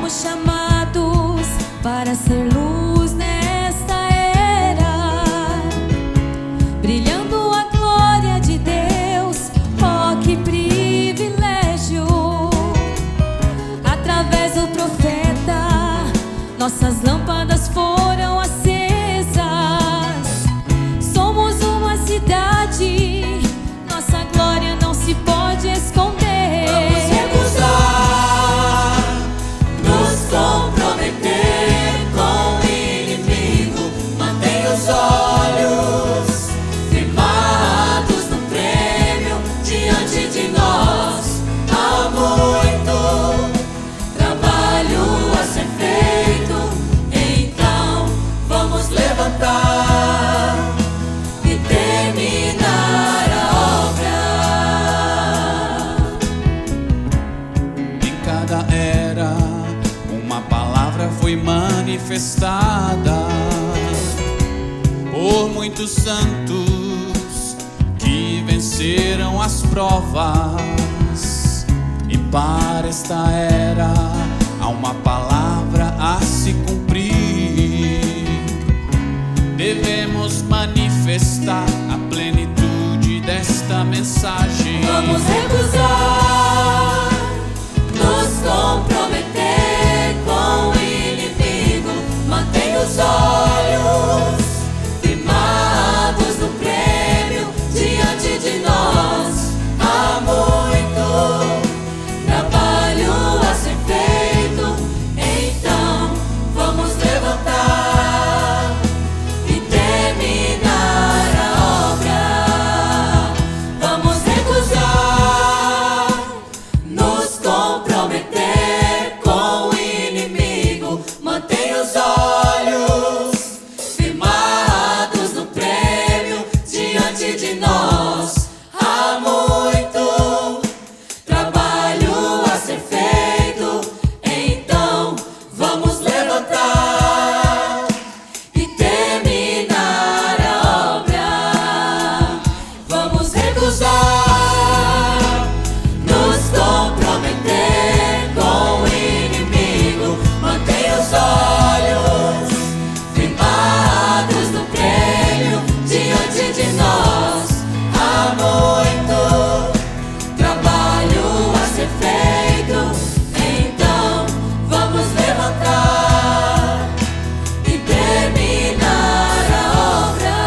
Fomos chamados para ser luz nesta era, brilhando a glória de Deus. Oh, que privilégio! Através do profeta, nossas lâmpadas foram acesas. Somos uma cidade, nossa glória não se pode esconder. Vamos recusar, nos comprometer com o inimigo. Mantenha os olhos firmados no prêmio. Diante de nós há muito trabalho a ser feito. Então vamos levantar e terminar a obra. Em cada era, uma palavra foi manifestada por muitos santos que venceram as provas. E para esta era há uma palavra a se cumprir. Devemos manifestar a plenitude desta mensagem. Vamos recusar, nos comprometer com o inimigo. Mantenha os olhos firmados no prêmio. Diante de nós há muito trabalho a ser feito. Então vamos levantar e terminar a obra. Vamos recusar, nos comprometer com o inimigo. Mantenha os olhos firmados no prêmio. Diante de nós há muito trabalho a ser feito. Então vamos levantar e terminar a obra. Vamos recusar, nos comprometer com o inimigo. Mantenha os olhos firmados no prêmio. Diante de nós há muito trabalho a ser feito. Então vamos levantar e terminar a obra.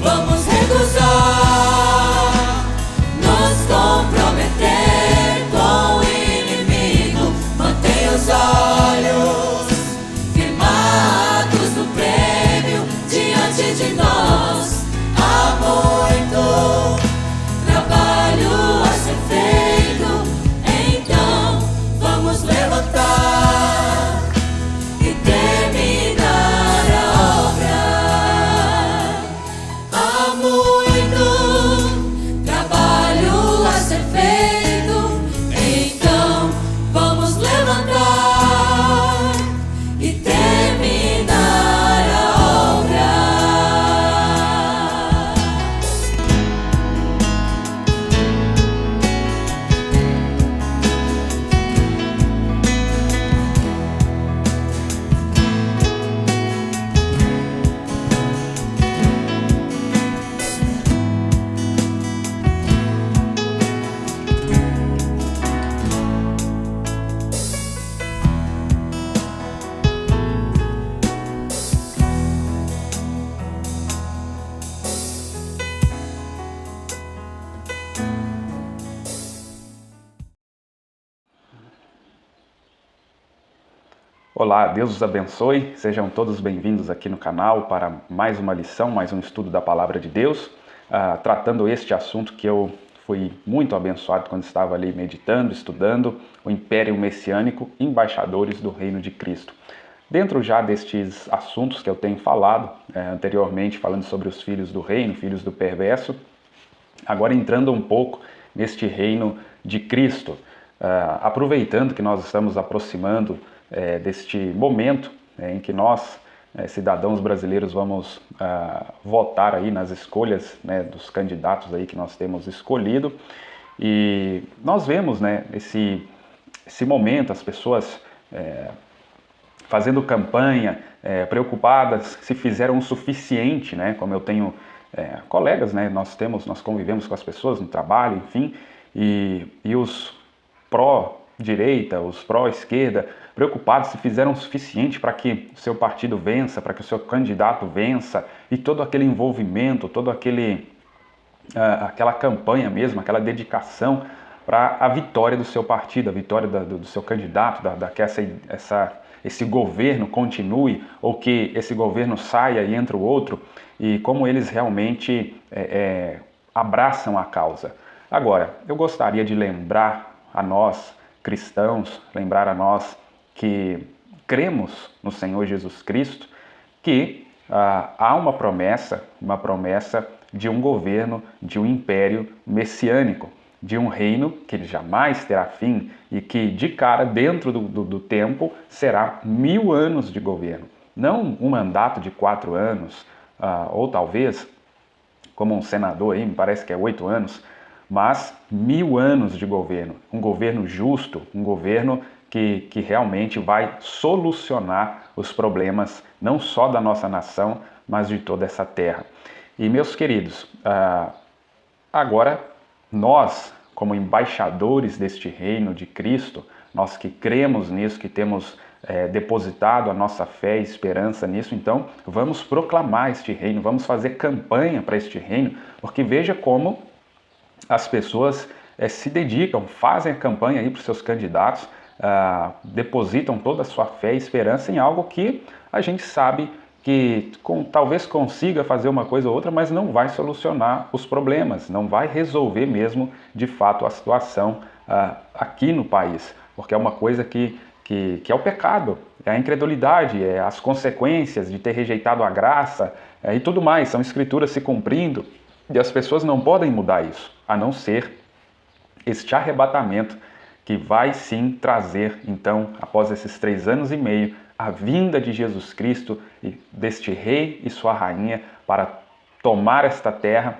Vamos recusar, nos comprometer com o inimigo. Mantenha os olhos firmados no prêmio. Diante de nós há muito trabalho a ser feito. Então vamos levantar e terminar a obra. Há muito trabalho a ser feito. Então vamos levantar e terminar a obra. Olá, Deus os abençoe, sejam todos bem-vindos aqui no canal para mais uma lição, mais um estudo da Palavra de Deus, tratando este assunto que eu fui muito abençoado quando estava ali meditando, estudando, o Império Messiânico, Embaixadores do Reino de Cristo. Dentro já destes assuntos que eu tenho falado anteriormente, falando sobre os filhos do reino, filhos do perverso, agora entrando um pouco neste reino de Cristo, aproveitando que nós estamos aproximando deste momento em que nós, cidadãos brasileiros, vamos votar aí nas escolhas, dos candidatos aí que nós temos escolhido, e nós vemos esse esse momento, as pessoas fazendo campanha, preocupadas se fizeram o suficiente, né? Como eu tenho colegas, né? Nós convivemos com as pessoas no trabalho, enfim, e os pró-direita, os pró-esquerda, preocupados se fizeram o suficiente para que o seu partido vença, para que o seu candidato vença, e todo aquele envolvimento, aquela campanha mesmo, aquela dedicação para a vitória do seu partido, a vitória do seu candidato, que esse governo continue, ou que esse governo saia e entre o outro, e como eles realmente abraçam a causa. Agora, eu gostaria de lembrar a nós, cristãos, lembrar a nós que cremos no Senhor Jesus Cristo, que há uma promessa de um governo, de um império messiânico, de um reino que jamais terá fim e que de cara, dentro do tempo, será 1000 anos de governo. Não um mandato de 4 anos, ou talvez, como um senador aí, me parece que é 8 anos, mas 1000 anos de governo. Um governo justo, um governo que realmente vai solucionar os problemas, não só da nossa nação, mas de toda essa terra. E, meus queridos, agora nós, como embaixadores deste reino de Cristo, nós que cremos nisso, que temos depositado a nossa fé e esperança nisso, então vamos proclamar este reino, vamos fazer campanha para este reino, porque veja como as pessoas se dedicam, fazem a campanha aí para os seus candidatos, depositam toda a sua fé e esperança em algo que a gente sabe que talvez consiga fazer uma coisa ou outra, mas não vai solucionar os problemas, não vai resolver mesmo de fato a situação aqui no país, porque é uma coisa que é o pecado, é a incredulidade, é as consequências de ter rejeitado a graça e tudo mais, são escrituras se cumprindo e as pessoas não podem mudar isso, a não ser este arrebatamento que vai sim trazer, então, após esses 3 anos e meio, a vinda de Jesus Cristo, deste rei e sua rainha, para tomar esta terra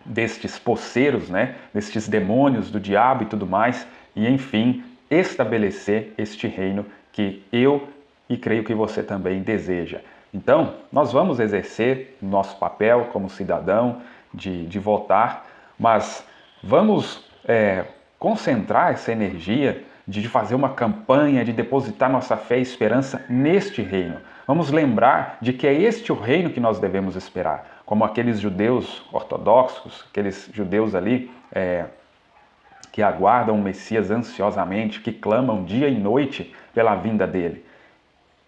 destes poceiros, né, destes demônios do diabo e tudo mais, e enfim, estabelecer este reino que eu e creio que você também deseja. Então, nós vamos exercer nosso papel como cidadão de votar, mas vamos concentrar essa energia de fazer uma campanha, de depositar nossa fé e esperança neste reino. Vamos lembrar de que é este o reino que nós devemos esperar, como aqueles judeus ortodoxos, aqueles judeus ali que aguardam o Messias ansiosamente, que clamam dia e noite pela vinda dele.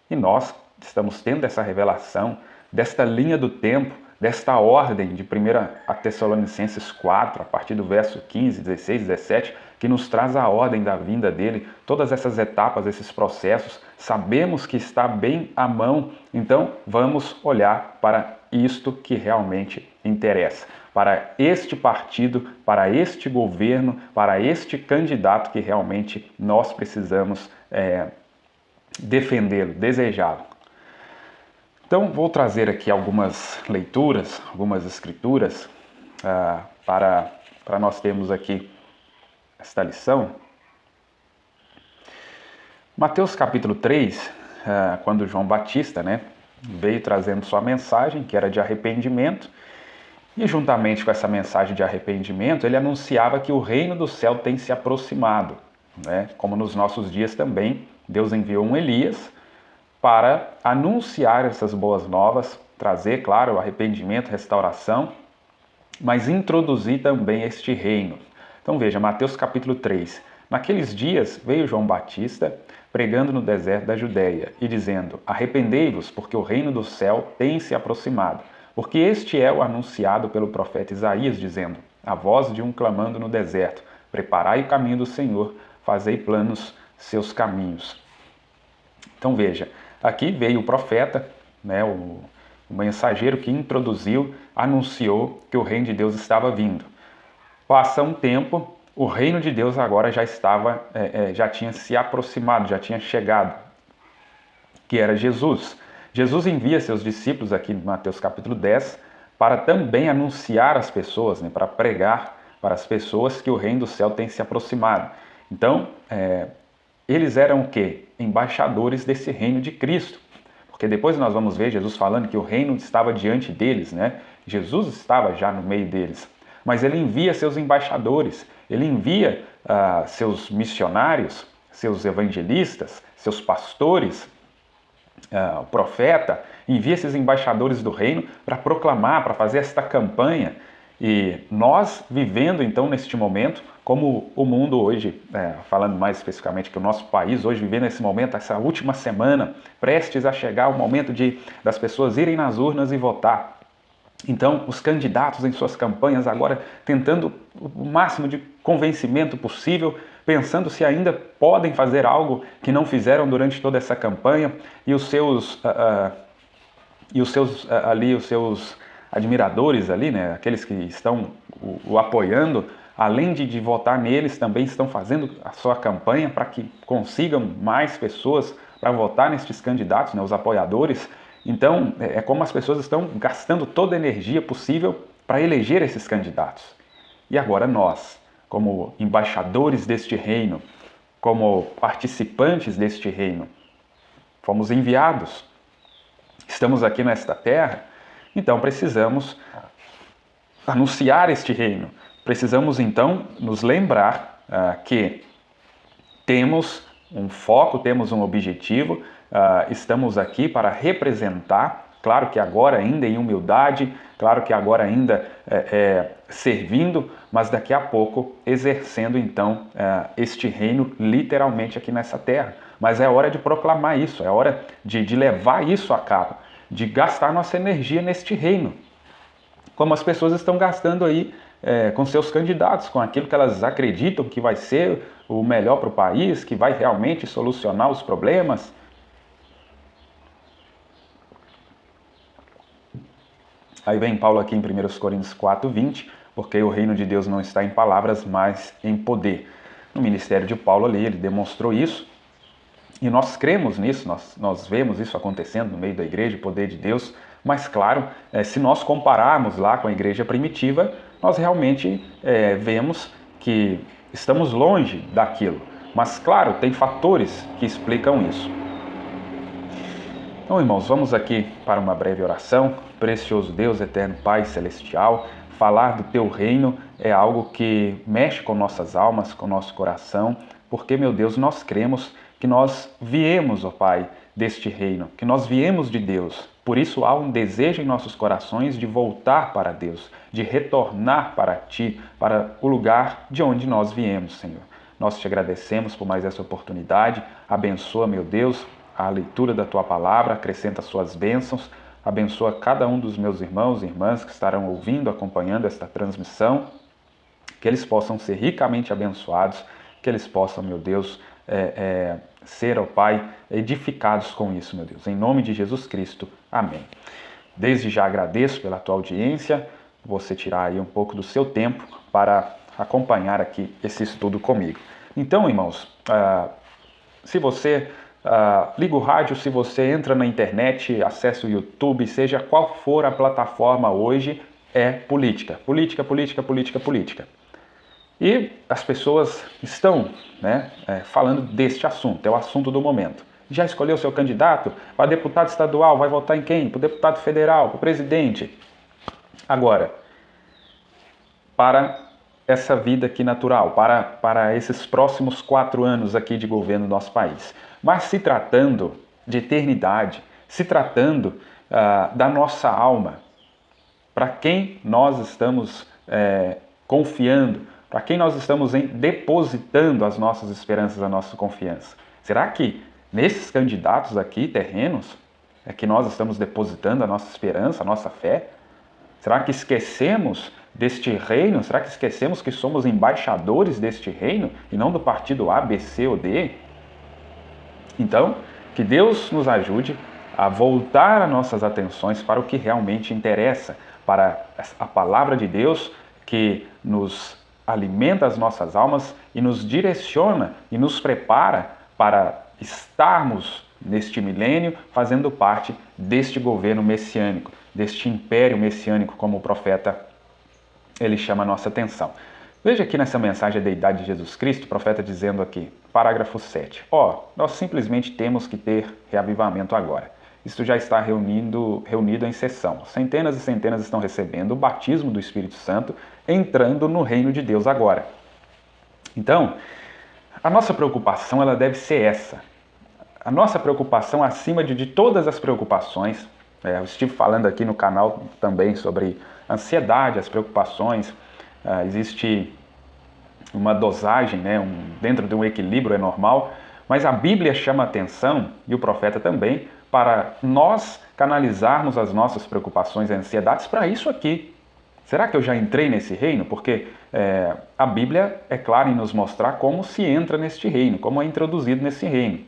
E nós estamos tendo essa revelação desta linha do tempo, desta ordem de 1 Tessalonicenses 4, a partir do verso 15, 16, 17, que nos traz a ordem da vinda dele, todas essas etapas, esses processos, sabemos que está bem à mão, então vamos olhar para isto que realmente interessa, para este partido, para este governo, para este candidato que realmente nós precisamos defendê-lo, desejá-lo. Então, vou trazer aqui algumas leituras, algumas escrituras, para nós termos aqui esta lição. Mateus capítulo 3, quando João Batista, veio trazendo sua mensagem, que era de arrependimento, e juntamente com essa mensagem de arrependimento, ele anunciava que o reino do céu tem se aproximado, como nos nossos dias também, Deus enviou um Elias para anunciar essas boas novas, trazer, claro, arrependimento, restauração, mas introduzir também este reino. Então veja, Mateus capítulo 3. Naqueles dias veio João Batista pregando no deserto da Judéia e dizendo: arrependei-vos, porque o reino do céu tem se aproximado. Porque este é o anunciado pelo profeta Isaías, dizendo: a voz de um clamando no deserto, preparai o caminho do Senhor, fazei planos seus caminhos. Então veja, aqui veio o profeta, o mensageiro que introduziu, anunciou que o reino de Deus estava vindo. Passa um tempo, o reino de Deus agora já tinha se aproximado, já tinha chegado, que era Jesus. Jesus envia seus discípulos aqui em Mateus capítulo 10 para também anunciar às pessoas, para pregar para as pessoas que o reino do céu tem se aproximado. Então, eles eram o quê? Embaixadores desse reino de Cristo. Porque depois nós vamos ver Jesus falando que o reino estava diante deles, né? Jesus estava já no meio deles. Mas ele envia seus embaixadores, ele envia seus missionários, seus evangelistas, seus pastores, o profeta, envia esses embaixadores do reino para proclamar, para fazer esta campanha. E nós vivendo então neste momento, como o mundo hoje, falando mais especificamente que o nosso país hoje vivendo esse momento, essa última semana, prestes a chegar o momento das pessoas irem nas urnas e votar. Então, os candidatos em suas campanhas agora tentando o máximo de convencimento possível, pensando se ainda podem fazer algo que não fizeram durante toda essa campanha, e os seus admiradores ali, né, aqueles que estão o apoiando, além de votar neles, também estão fazendo a sua campanha para que consigam mais pessoas para votar nestes candidatos, né, os apoiadores. Então, é como as pessoas estão gastando toda a energia possível para eleger esses candidatos. E agora nós, como embaixadores deste reino, como participantes deste reino, fomos enviados, estamos aqui nesta terra, então precisamos anunciar este reino. Precisamos então nos lembrar que temos um foco, temos um objetivo, estamos aqui para representar, claro que agora ainda em humildade, claro que agora ainda servindo, mas daqui a pouco exercendo então este reino literalmente aqui nessa terra. Mas é hora de proclamar isso, é hora de levar isso a cabo, de gastar nossa energia neste reino, como as pessoas estão gastando aí com seus candidatos, com aquilo que elas acreditam que vai ser o melhor para o país, que vai realmente solucionar os problemas. Aí vem Paulo aqui em 1 Coríntios 4:20, porque o reino de Deus não está em palavras, mas em poder. No ministério de Paulo ali, ele demonstrou isso, e nós cremos nisso, nós vemos isso acontecendo no meio da igreja, o poder de Deus, mas claro, se nós compararmos lá com a igreja primitiva, nós realmente vemos que estamos longe daquilo. Mas claro, tem fatores que explicam isso. Então, irmãos, vamos aqui para uma breve oração. Precioso Deus, eterno Pai Celestial, falar do Teu reino é algo que mexe com nossas almas, com nosso coração, porque, meu Deus, nós cremos que nós viemos, ó Pai, deste reino, que nós viemos de Deus. Por isso há um desejo em nossos corações de voltar para Deus, de retornar para Ti, para o lugar de onde nós viemos, Senhor. Nós te agradecemos por mais essa oportunidade. Abençoa, meu Deus, a leitura da Tua palavra, acrescenta suas bênçãos, abençoa cada um dos meus irmãos e irmãs que estarão ouvindo, acompanhando esta transmissão, que eles possam ser ricamente abençoados, que eles possam, meu Deus, ser, ó Pai, edificados com isso, meu Deus. Em nome de Jesus Cristo. Amém. Desde já agradeço pela tua audiência, você tirar aí um pouco do seu tempo para acompanhar aqui esse estudo comigo. Então, irmãos, se você liga o rádio, se você entra na internet, acessa o YouTube, seja qual for a plataforma hoje, é política. Política, política, política, política. E as pessoas estão falando deste assunto, é o assunto do momento. Já escolheu seu candidato? Para deputado estadual, vai votar em quem? Para o deputado federal, para o presidente. Agora, para essa vida aqui natural, para esses próximos 4 anos aqui de governo do nosso país. Mas se tratando de eternidade, se tratando da nossa alma, para quem nós estamos confiando, para quem nós estamos depositando as nossas esperanças, a nossa confiança? Será que nesses candidatos aqui, terrenos, é que nós estamos depositando a nossa esperança, a nossa fé? Será que esquecemos deste reino? Será que esquecemos que somos embaixadores deste reino e não do partido A, B, C ou D? Então, que Deus nos ajude a voltar as nossas atenções para o que realmente interessa, para a palavra de Deus que nos alimenta as nossas almas e nos direciona e nos prepara para estarmos neste milênio fazendo parte deste governo messiânico, deste império messiânico, como o profeta ele chama a nossa atenção. Veja aqui nessa mensagem da deidade de Jesus Cristo, o profeta dizendo aqui: parágrafo 7. Nós simplesmente temos que ter reavivamento agora. Isto já está reunido em sessão. Centenas e centenas estão recebendo o batismo do Espírito Santo, entrando no reino de Deus agora. Então, a nossa preocupação ela deve ser essa. A nossa preocupação acima de todas as preocupações, eu estive falando aqui no canal também sobre ansiedade, as preocupações, existe uma dosagem, dentro de um equilíbrio é normal, mas a Bíblia chama atenção, e o profeta também, para nós canalizarmos as nossas preocupações e ansiedades para isso aqui. Será que eu já entrei nesse reino? Porque a Bíblia é clara em nos mostrar como se entra neste reino, como é introduzido nesse reino.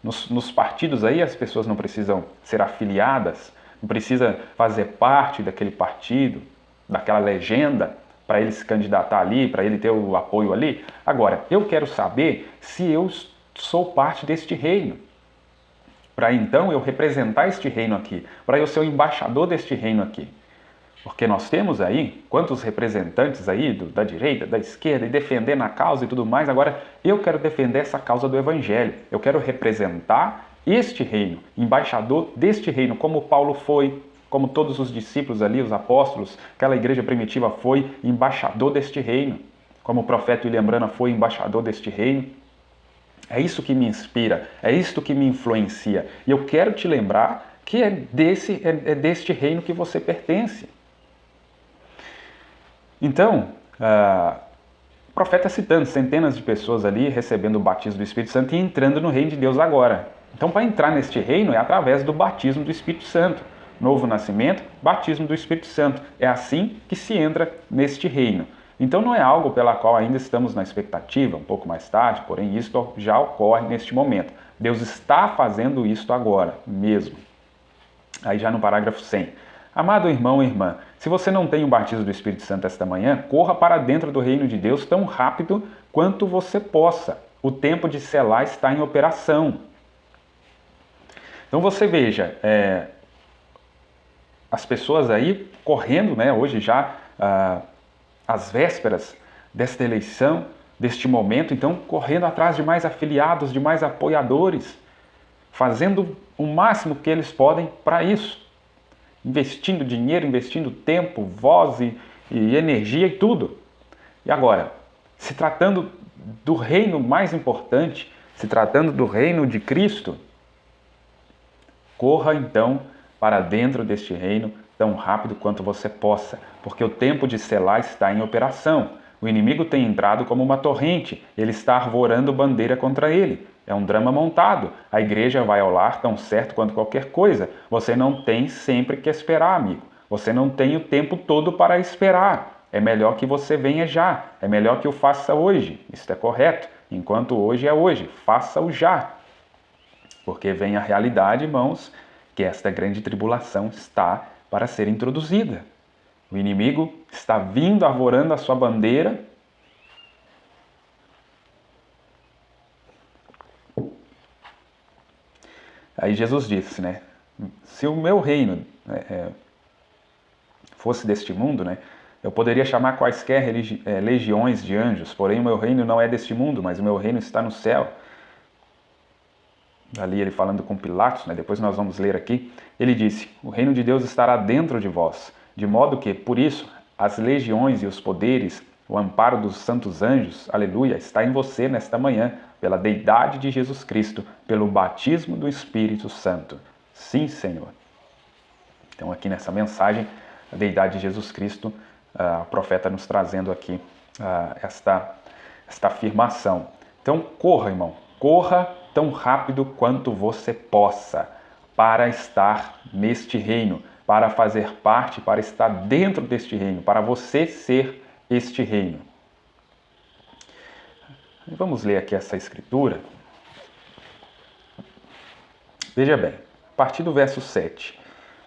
Nos partidos aí as pessoas não precisam ser afiliadas, não precisa fazer parte daquele partido, daquela legenda, para ele se candidatar ali, para ele ter o apoio ali. Agora, eu quero saber se eu sou parte deste reino. Para então eu representar este reino aqui, para eu ser o embaixador deste reino aqui. Porque nós temos aí, quantos representantes aí da direita, da esquerda, e defendendo a causa e tudo mais, agora eu quero defender essa causa do Evangelho. Eu quero representar este reino, embaixador deste reino, como Paulo foi, como todos os discípulos ali, os apóstolos, aquela igreja primitiva foi embaixador deste reino, como o profeta William Branham foi embaixador deste reino. É isso que me inspira, é isso que me influencia. E eu quero te lembrar que é deste reino que você pertence. Então, o profeta citando centenas de pessoas ali recebendo o batismo do Espírito Santo e entrando no reino de Deus agora. Então, para entrar neste reino é através do batismo do Espírito Santo. Novo nascimento, batismo do Espírito Santo. É assim que se entra neste reino. Então não é algo pela qual ainda estamos na expectativa, um pouco mais tarde, porém isto já ocorre neste momento. Deus está fazendo isto agora mesmo. Aí já no parágrafo 100. Amado irmão e irmã, se você não tem o batismo do Espírito Santo esta manhã, corra para dentro do reino de Deus tão rápido quanto você possa. O tempo de selar está em operação. Então você veja, as pessoas aí correndo, hoje já às vésperas desta eleição, deste momento, então correndo atrás de mais afiliados, de mais apoiadores, fazendo o máximo que eles podem para isso, investindo dinheiro, investindo tempo, voz e energia e tudo. E agora, se tratando do reino mais importante, se tratando do reino de Cristo, corra então para dentro deste reino tão rápido quanto você possa, porque o tempo de selar está em operação. O inimigo tem entrado como uma torrente, ele está arvorando bandeira contra ele. É um drama montado. A igreja vai ao lar tão certo quanto qualquer coisa. Você não tem sempre que esperar, amigo. Você não tem o tempo todo para esperar. É melhor que você venha já. É melhor que o faça hoje. Isso é correto. Enquanto hoje é hoje, faça-o já. Porque vem a realidade, irmãos, que esta grande tribulação está para ser introduzida. O inimigo está vindo arvorando a sua bandeira. Aí Jesus disse, se o meu reino fosse deste mundo, eu poderia chamar quaisquer legiões de anjos, porém o meu reino não é deste mundo, mas o meu reino está no céu. Ali ele falando com Pilatos, depois nós vamos ler aqui, ele disse, o reino de Deus estará dentro de vós, de modo que, por isso, as legiões e os poderes, o amparo dos santos anjos, aleluia, está em você nesta manhã, pela deidade de Jesus Cristo, pelo batismo do Espírito Santo. Sim, Senhor. Então aqui nessa mensagem, a deidade de Jesus Cristo, o profeta nos trazendo aqui esta afirmação. Então corra, irmão, corra tão rápido quanto você possa para estar neste reino, para fazer parte, para estar dentro deste reino, para você ser este reino. Vamos ler aqui essa escritura. Veja bem, a partir do verso 7.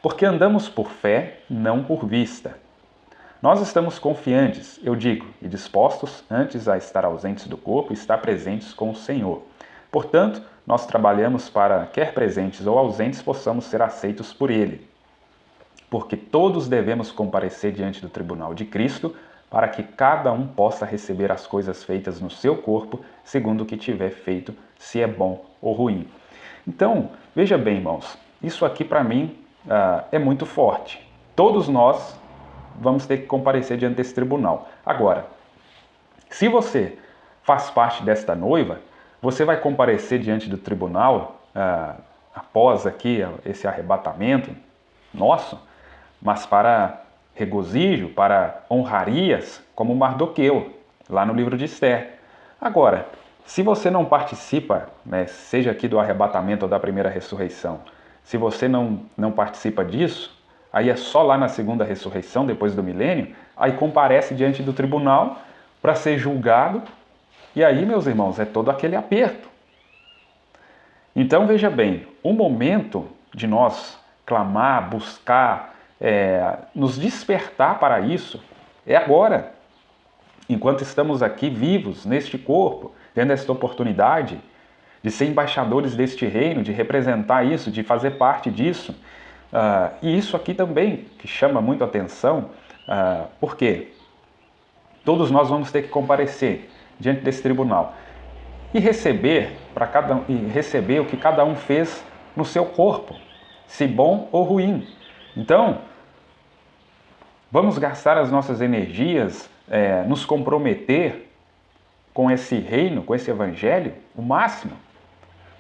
Porque andamos por fé, não por vista. Nós estamos confiantes, eu digo, e dispostos antes a estar ausentes do corpo e estar presentes com o Senhor. Portanto, nós trabalhamos para, quer presentes ou ausentes, possamos ser aceitos por Ele. Porque todos devemos comparecer diante do tribunal de Cristo, para que cada um possa receber as coisas feitas no seu corpo, segundo o que tiver feito, se é bom ou ruim. Então, veja bem, irmãos, isso aqui para mim é muito forte. Todos nós vamos ter que comparecer diante desse tribunal. Agora, se você faz parte desta noiva, você vai comparecer diante do tribunal após aqui esse arrebatamento nosso, mas para regozijo, para honrarias, como Mardoqueu, lá no livro de Esther. Agora, se você não participa, né, seja aqui do arrebatamento ou da primeira ressurreição, se você não participa disso, aí é só lá na segunda ressurreição, depois do milênio, aí comparece diante do tribunal para ser julgado, e aí, meus irmãos, é todo aquele aperto. Então, veja bem, o momento de nós clamar, buscar, nos despertar para isso, é agora. Enquanto estamos aqui vivos, neste corpo, tendo esta oportunidade de ser embaixadores deste reino, de representar isso, de fazer parte disso. E isso aqui também, que chama muito a atenção, porque todos nós vamos ter que comparecer diante desse tribunal e receber o que cada um fez no seu corpo, se bom ou ruim. Então, vamos gastar as nossas energias, nos comprometer com esse reino, com esse evangelho, o máximo.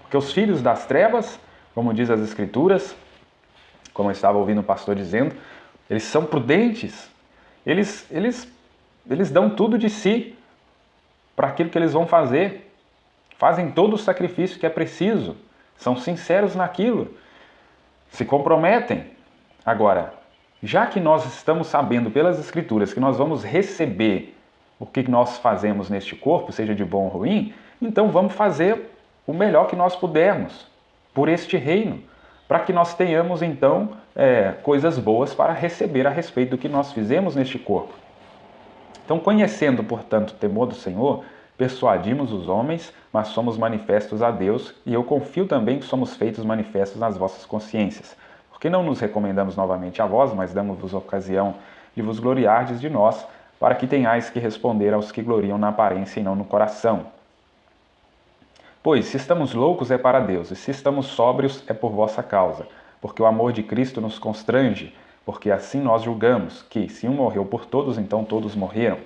Porque os filhos das trevas, como diz as Escrituras, como eu estava ouvindo o pastor dizendo, eles são prudentes, eles dão tudo de si para aquilo que eles vão fazer, fazem todo o sacrifício que é preciso, são sinceros naquilo, se comprometem. Agora, já que nós estamos sabendo pelas Escrituras que nós vamos receber o que nós fazemos neste corpo, seja de bom ou ruim, então vamos fazer o melhor que nós pudermos por este reino, para que nós tenhamos então coisas boas para receber a respeito do que nós fizemos neste corpo. Então, conhecendo, portanto, o temor do Senhor, persuadimos os homens, mas somos manifestos a Deus, e eu confio também que somos feitos manifestos nas vossas consciências. Porque não nos recomendamos novamente a vós, mas damos-vos ocasião de vos gloriardes de nós, para que tenhais que responder aos que gloriam na aparência e não no coração. Pois, se estamos loucos é para Deus, e se estamos sóbrios é por vossa causa, porque o amor de Cristo nos constrange, porque assim nós julgamos, que se um morreu por todos, então todos morreram.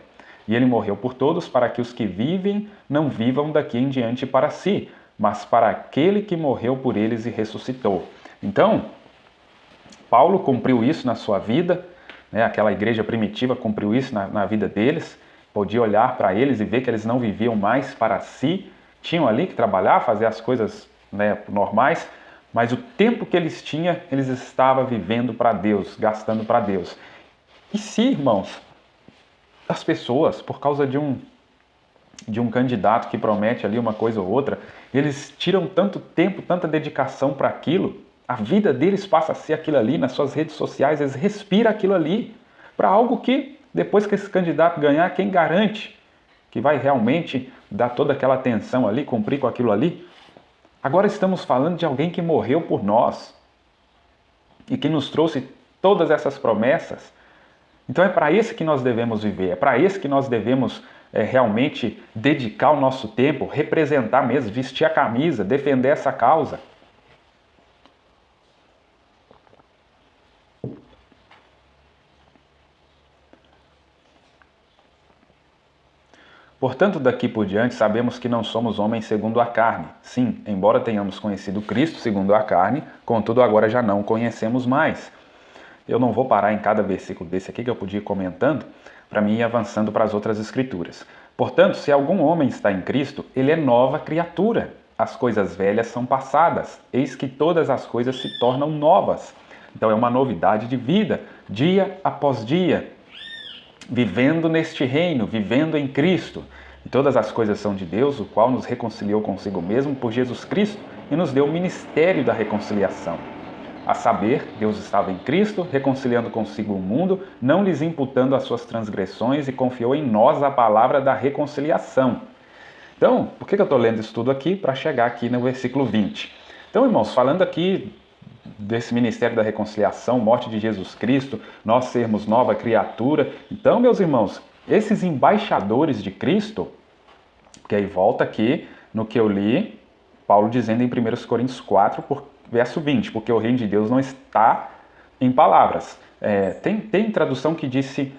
E ele morreu por todos para que os que vivem não vivam daqui em diante para si, mas para aquele que morreu por eles e ressuscitou. Então, Paulo cumpriu isso na sua vida, né? Aquela igreja primitiva cumpriu isso na vida deles, podia olhar para eles e ver que eles não viviam mais para si, tinham ali que trabalhar, fazer as coisas, né, normais, mas o tempo que eles tinham, eles estavam vivendo para Deus, gastando para Deus. E se, irmãos, as pessoas, por causa de um candidato que promete ali uma coisa ou outra, eles tiram tanto tempo, tanta dedicação para aquilo, a vida deles passa a ser aquilo ali, nas suas redes sociais, eles respiram aquilo ali, para algo que, depois que esse candidato ganhar, quem garante que vai realmente dar toda aquela atenção ali, cumprir com aquilo ali? Agora estamos falando de alguém que morreu por nós e que nos trouxe todas essas promessas. Então é para esse que nós devemos viver, é para esse que nós devemos realmente dedicar o nosso tempo, representar mesmo, vestir a camisa, defender essa causa. Portanto, daqui por diante, sabemos que não somos homens segundo a carne. Sim, embora tenhamos conhecido Cristo segundo a carne, contudo agora já não o conhecemos mais. Eu não vou parar em cada versículo desse aqui que eu podia ir comentando, para mim ir avançando para as outras escrituras. Portanto, se algum homem está em Cristo, ele é nova criatura. As coisas velhas são passadas, eis que todas as coisas se tornam novas. Então é uma novidade de vida, dia após dia, vivendo neste reino, vivendo em Cristo. E todas as coisas são de Deus, o qual nos reconciliou consigo mesmo por Jesus Cristo e nos deu o ministério da reconciliação. A saber, Deus estava em Cristo, reconciliando consigo o mundo, não lhes imputando as suas transgressões e confiou em nós a palavra da reconciliação. Então, por que eu estou lendo isso tudo aqui? Para chegar aqui no versículo 20. Então, irmãos, falando aqui desse ministério da reconciliação, morte de Jesus Cristo, nós sermos nova criatura. Então, meus irmãos, Esses embaixadores de Cristo, que aí volta aqui no que eu li, Paulo dizendo em 1 Coríntios 4, verso 20, porque o reino de Deus não está em palavras. Tem tradução que disse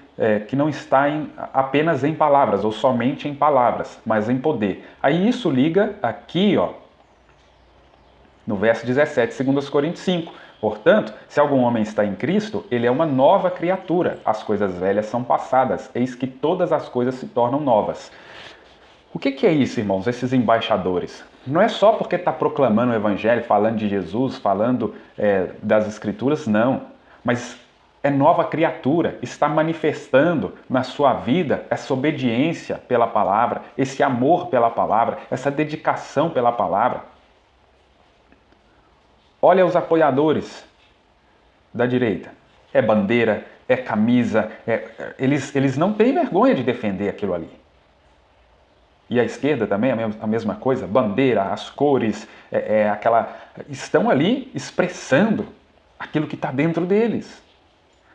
que não está apenas em palavras, ou somente em palavras, mas em poder. Aí isso liga aqui, ó, no verso 17, 2 Coríntios 5. Portanto, se algum homem está em Cristo, ele é uma nova criatura. As coisas velhas são passadas, eis que todas as coisas se tornam novas. O que é isso, irmãos, esses embaixadores? Não é só porque está proclamando o Evangelho, falando de Jesus, falando das Escrituras, não. Mas é nova criatura, está manifestando na sua vida essa obediência pela palavra, esse amor pela palavra, essa dedicação pela palavra. Olha os apoiadores da direita. É bandeira, é camisa, eles não têm vergonha de defender aquilo ali. E a esquerda também, a mesma coisa, bandeira, as cores, estão ali expressando aquilo que está dentro deles.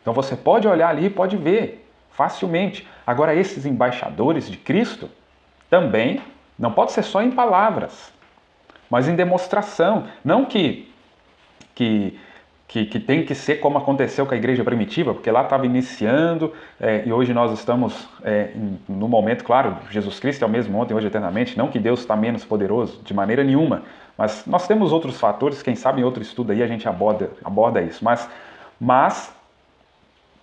Então você pode olhar ali e pode ver facilmente. Agora esses embaixadores de Cristo também não pode ser só em palavras, mas em demonstração. Não que tem que ser como aconteceu com a igreja primitiva, porque lá estava iniciando, e hoje nós estamos no momento, claro, Jesus Cristo é o mesmo ontem, hoje, eternamente, não que Deus está menos poderoso, de maneira nenhuma, mas nós temos outros fatores, quem sabe em outro estudo aí a gente aborda isso, mas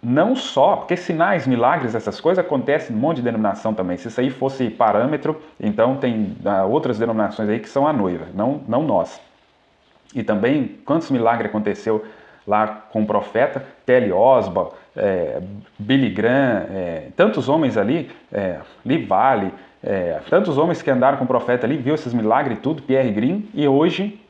não só, porque sinais, milagres, essas coisas acontecem em um monte de denominação também. Se isso aí fosse parâmetro, então tem outras denominações aí que são a noiva, não nós. E também, quantos milagres aconteceu lá com o profeta, Kelly Oswald, Billy Graham, tantos homens ali, Lee Valley, tantos homens que andaram com o profeta ali, viu esses milagres e tudo, Pierre Green, e hoje,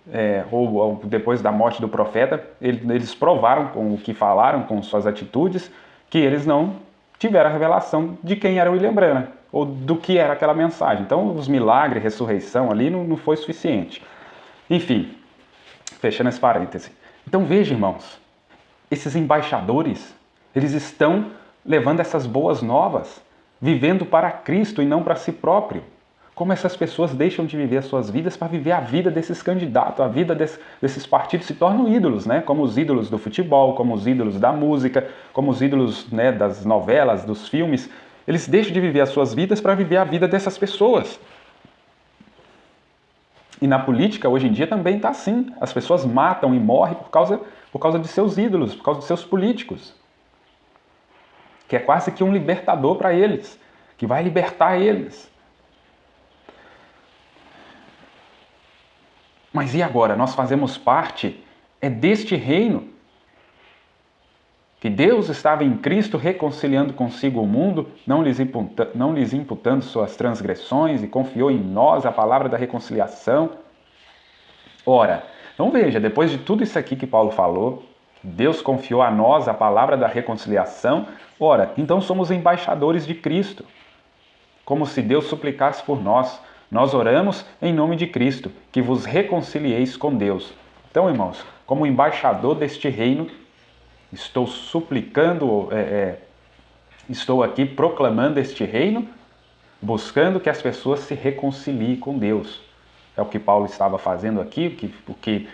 ou depois da morte do profeta, eles provaram com o que falaram, com suas atitudes, que eles não tiveram a revelação de quem era William Branham, ou do que era aquela mensagem. Então, os milagres, ressurreição ali não foi suficiente. Enfim, fechando esse parêntese. Então veja, irmãos, esses embaixadores, eles estão levando essas boas novas, vivendo para Cristo e não para si próprio. Como essas pessoas deixam de viver as suas vidas para viver a vida desses candidatos, a vida desses partidos se tornam ídolos, né? Como os ídolos do futebol, como os ídolos da música, como os ídolos, né, das novelas, dos filmes. Eles deixam de viver as suas vidas para viver a vida dessas pessoas. E na política, hoje em dia, também está assim. As pessoas matam e morrem por causa de seus ídolos, por causa de seus políticos. Que é quase que um libertador para eles, que vai libertar eles. Mas e agora? Nós fazemos parte deste reino. Que Deus estava em Cristo reconciliando consigo o mundo, não lhes imputando suas transgressões, e confiou em nós a palavra da reconciliação. Ora, então veja, depois de tudo isso aqui que Paulo falou, Deus confiou a nós a palavra da reconciliação. Ora, então somos embaixadores de Cristo, como se Deus suplicasse por nós. Nós oramos em nome de Cristo, que vos reconcilieis com Deus. Então, irmãos, como embaixador deste reino, estou suplicando, estou aqui proclamando este reino, buscando que as pessoas se reconciliem com Deus. É o que Paulo estava fazendo aqui, o que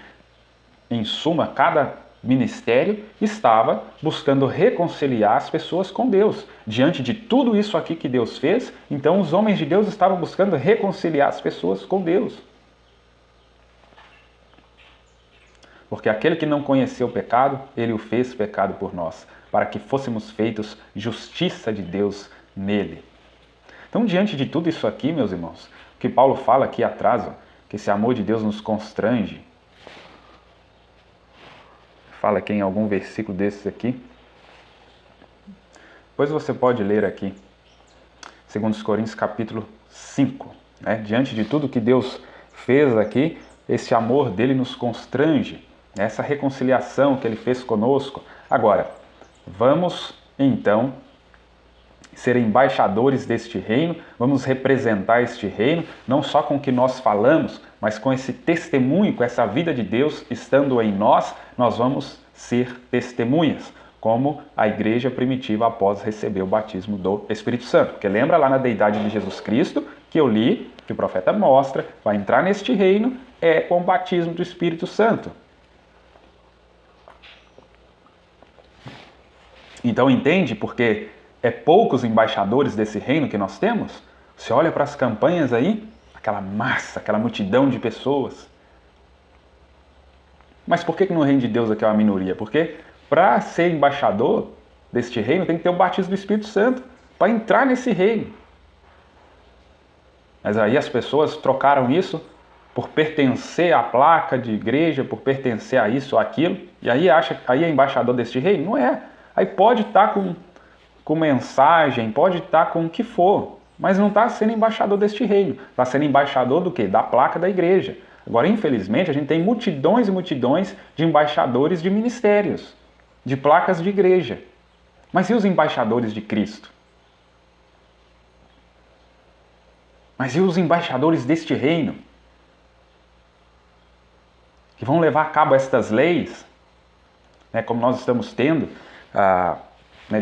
em suma, cada ministério estava buscando reconciliar as pessoas com Deus. Diante de tudo isso aqui que Deus fez, então os homens de Deus estavam buscando reconciliar as pessoas com Deus. Porque aquele que não conheceu o pecado, ele o fez pecado por nós, para que fôssemos feitos justiça de Deus nele. Então, diante de tudo isso aqui, meus irmãos, o que Paulo fala aqui atrás, que esse amor de Deus nos constrange, fala aqui em algum versículo desses aqui, depois você pode ler aqui, 2 Coríntios capítulo 5, né? Diante de tudo que Deus fez aqui, esse amor dele nos constrange, essa reconciliação que ele fez conosco. Agora, vamos então ser embaixadores deste reino, vamos representar este reino, não só com o que nós falamos, mas com esse testemunho, com essa vida de Deus estando em nós, nós vamos ser testemunhas. como a igreja primitiva após receber o batismo do Espírito Santo. Porque lembra lá na deidade de Jesus Cristo, que eu li, que o profeta mostra, vai entrar neste reino com o batismo do Espírito Santo. Então entende porque poucos embaixadores desse reino que nós temos? Você olha para as campanhas aí, aquela massa, aquela multidão de pessoas. Mas por que no reino de Deus aqui é uma minoria? Porque para ser embaixador deste reino tem que ter o batismo do Espírito Santo para entrar nesse reino. Mas aí as pessoas trocaram isso por pertencer à placa de igreja, por pertencer a isso ou aquilo, e aí acha que aí é embaixador deste reino? Não é. Aí pode estar com mensagem, pode estar com o que for, mas não está sendo embaixador deste reino. Está sendo embaixador do quê? Da placa da igreja. Agora, infelizmente, a gente tem multidões e multidões de embaixadores de ministérios, de placas de igreja. Mas e os embaixadores de Cristo? Mas e os embaixadores deste reino? Que vão levar a cabo estas leis, né, como nós estamos tendo,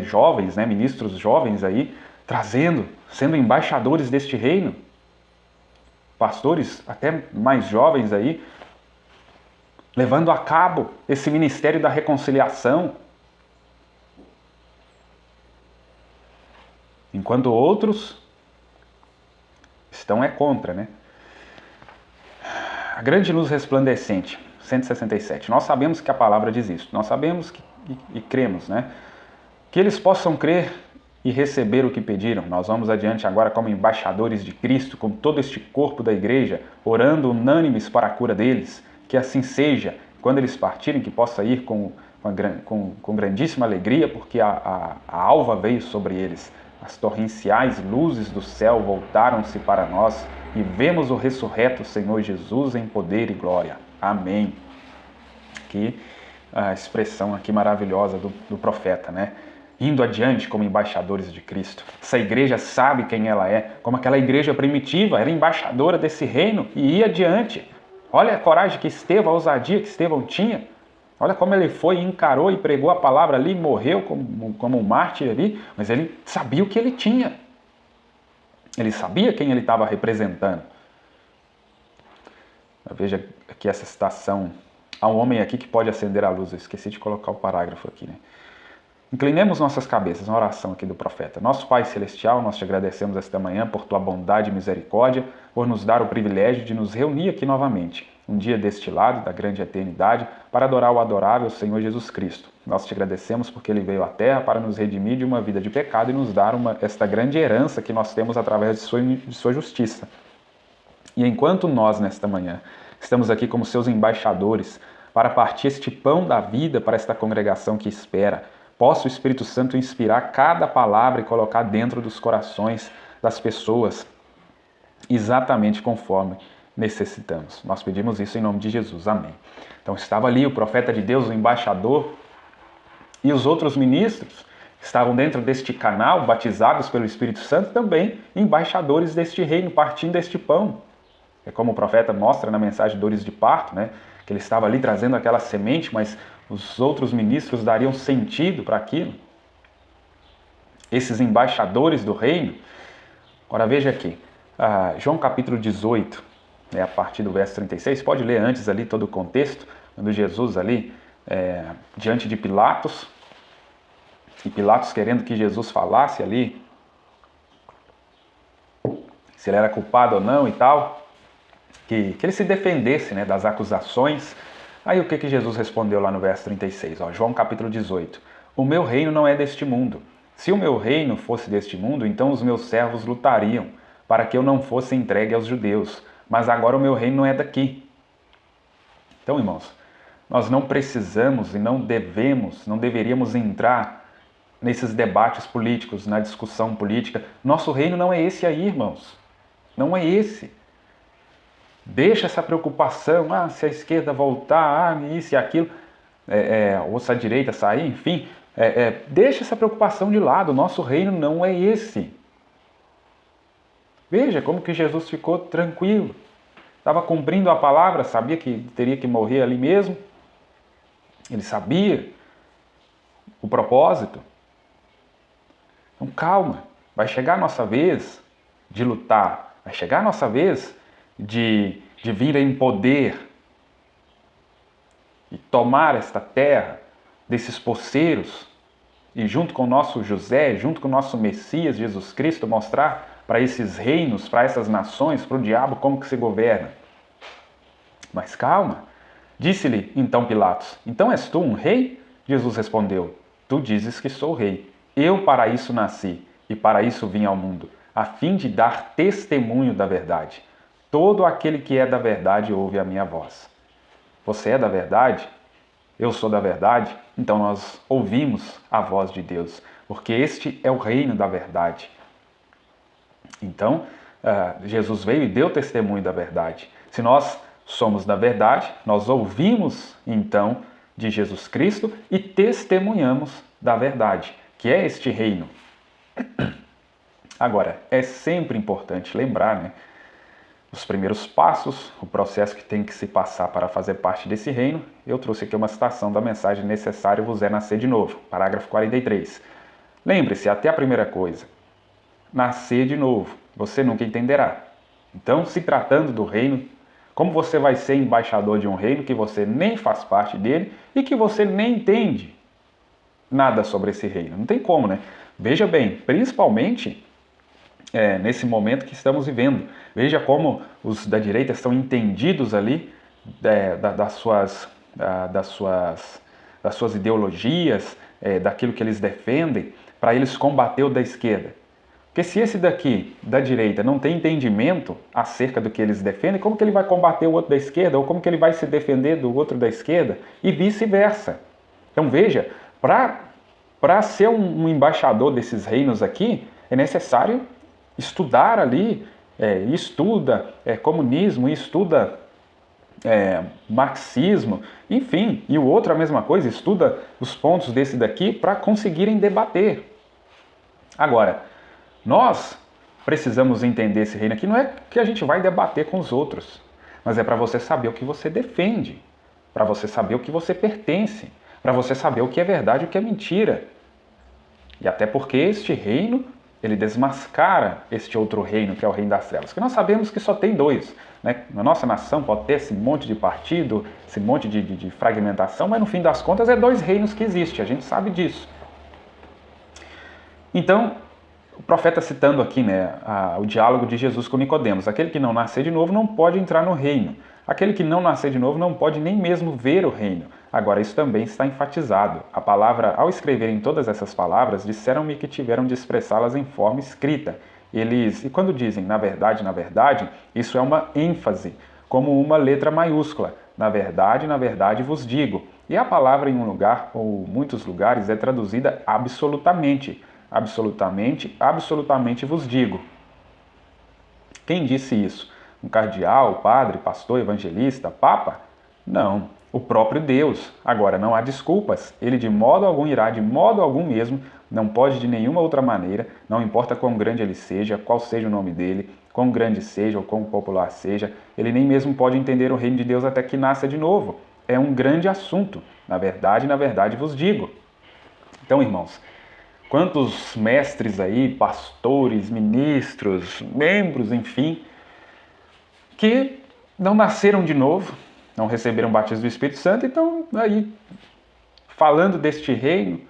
jovens, ministros jovens aí, sendo embaixadores deste reino. Pastores até mais jovens aí, levando a cabo esse ministério da reconciliação. Enquanto outros estão contra, né? A grande luz resplandecente, 167. Nós sabemos que a palavra diz isso. Nós sabemos e cremos, né? Que eles possam crer e receber o que pediram. Nós vamos adiante agora como embaixadores de Cristo, com todo este corpo da igreja, orando unânimes para a cura deles. Que assim seja, quando eles partirem, que possa ir com grandíssima alegria, porque a alva veio sobre eles. As torrenciais luzes do céu voltaram-se para nós e vemos o ressurreto Senhor Jesus em poder e glória. Amém. Que a expressão aqui maravilhosa do profeta, né? Indo adiante como embaixadores de Cristo. Essa igreja sabe quem ela é, como aquela igreja primitiva era embaixadora desse reino e ia adiante. Olha a coragem que Estevão, a ousadia que Estevão tinha. Olha como ele foi, encarou e pregou a palavra ali, morreu como um mártir ali, mas ele sabia o que ele tinha. Ele sabia quem ele estava representando. Veja aqui essa citação. Há um homem aqui que pode acender a luz. Eu esqueci de colocar o parágrafo aqui, né? Inclinemos nossas cabeças, uma oração aqui do profeta. Nosso Pai Celestial, nós te agradecemos esta manhã por tua bondade e misericórdia, por nos dar o privilégio de nos reunir aqui novamente, um dia deste lado, da grande eternidade, para adorar o adorável Senhor Jesus Cristo. Nós te agradecemos porque Ele veio à Terra para nos redimir de uma vida de pecado e nos dar esta grande herança que nós temos através de sua justiça. E enquanto nós, nesta manhã, estamos aqui como seus embaixadores para partir este pão da vida para esta congregação que espera, possa o Espírito Santo inspirar cada palavra e colocar dentro dos corações das pessoas exatamente conforme necessitamos. Nós pedimos isso em nome de Jesus. Amém. Então estava ali o profeta de Deus, o embaixador, e os outros ministros estavam dentro deste canal, batizados pelo Espírito Santo, também embaixadores deste reino, partindo deste pão. É como o profeta mostra na mensagem Dores de Parto, né? Que ele estava ali trazendo aquela semente, mas os outros ministros dariam sentido para aquilo. Esses embaixadores do reino. Agora veja aqui, João capítulo 18, a partir do verso 36, pode ler antes ali todo o contexto, quando Jesus ali, diante de Pilatos, e Pilatos querendo que Jesus falasse ali, se ele era culpado ou não e tal, que ele se defendesse, né, das acusações. Aí o que Jesus respondeu lá no verso 36? João capítulo 18. O meu reino não é deste mundo. Se o meu reino fosse deste mundo, então os meus servos lutariam para que eu não fosse entregue aos judeus. Mas agora o meu reino não é daqui. Então, irmãos, nós não precisamos e não deveríamos entrar nesses debates políticos, na discussão política. Nosso reino não é esse aí, irmãos. Não é esse. Deixa essa preocupação, se a esquerda voltar, isso e aquilo, ou se a direita sair, enfim, deixa essa preocupação de lado. Nosso reino não é esse. Veja como que Jesus ficou tranquilo. Estava cumprindo a palavra, sabia que teria que morrer ali mesmo. Ele sabia o propósito. Então calma, vai chegar a nossa vez de lutar, vai chegar a nossa vez de vir em poder e tomar esta terra desses poceiros e junto com o nosso José, junto com o nosso Messias, Jesus Cristo, mostrar para esses reinos, para essas nações, para o diabo como que se governa. Mas calma, disse-lhe então Pilatos, então és tu um rei? Jesus respondeu, tu dizes que sou rei. Eu para isso nasci e para isso vim ao mundo, a fim de dar testemunho da verdade. Todo aquele que é da verdade ouve a minha voz. Você é da verdade? Eu sou da verdade? Então nós ouvimos a voz de Deus, porque este é o reino da verdade. Então, Jesus veio e deu testemunho da verdade. Se nós somos da verdade, nós ouvimos então de Jesus Cristo e testemunhamos da verdade, que é este reino. Agora, é sempre importante lembrar, né? Os primeiros passos, o processo que tem que se passar para fazer parte desse reino. Eu trouxe aqui uma citação da mensagem Necessário vos é nascer de novo, parágrafo 43. Lembre-se, até a primeira coisa, nascer de novo, você nunca entenderá. Então, se tratando do reino, como você vai ser embaixador de um reino que você nem faz parte dele e que você nem entende nada sobre esse reino? Não tem como, né? Veja bem, principalmente nesse momento que estamos vivendo. Veja como os da direita estão entendidos ali das suas ideologias, daquilo que eles defendem, para eles combater o da esquerda. Porque se esse daqui, da direita, não tem entendimento acerca do que eles defendem, como que ele vai combater o outro da esquerda? Ou como que ele vai se defender do outro da esquerda? E vice-versa. Então veja, para ser um embaixador desses reinos aqui, é necessário estudar ali, estuda comunismo, estuda marxismo, enfim, e o outro a mesma coisa, estuda os pontos desse daqui para conseguirem debater. Agora, nós precisamos entender esse reino aqui, não é que a gente vai debater com os outros, mas é para você saber o que você defende, para você saber o que você pertence, para você saber o que é verdade e o que é mentira. E até porque este reino, ele desmascara este outro reino, que é o reino das trevas. Que nós sabemos que só tem dois. Né? Na nossa nação pode ter esse monte de partido, esse monte de fragmentação, mas no fim das contas é dois reinos que existem, a gente sabe disso. Então, o profeta citando aqui, né, o diálogo de Jesus com Nicodemos. Aquele que não nascer de novo não pode entrar no reino. Aquele que não nascer de novo não pode nem mesmo ver o reino. Agora, isso também está enfatizado. A palavra, ao escreverem todas essas palavras, disseram-me que tiveram de expressá-las em forma escrita. E quando dizem na verdade, isso é uma ênfase, como uma letra maiúscula. Na verdade vos digo. E a palavra em um lugar, ou muitos lugares, é traduzida absolutamente. Absolutamente vos digo. Quem disse isso? Um cardeal, padre, pastor, evangelista, papa? Não, o próprio Deus. Agora, não há desculpas. Ele de modo algum irá, de modo algum mesmo, não pode de nenhuma outra maneira, não importa quão grande ele seja, qual seja o nome dele, quão grande seja ou quão popular seja, ele nem mesmo pode entender o reino de Deus até que nasça de novo. É um grande assunto. Na verdade vos digo. Então, irmãos, quantos mestres aí, pastores, ministros, membros, enfim, que não nasceram de novo, não receberam o batismo do Espírito Santo, então aí falando deste reino,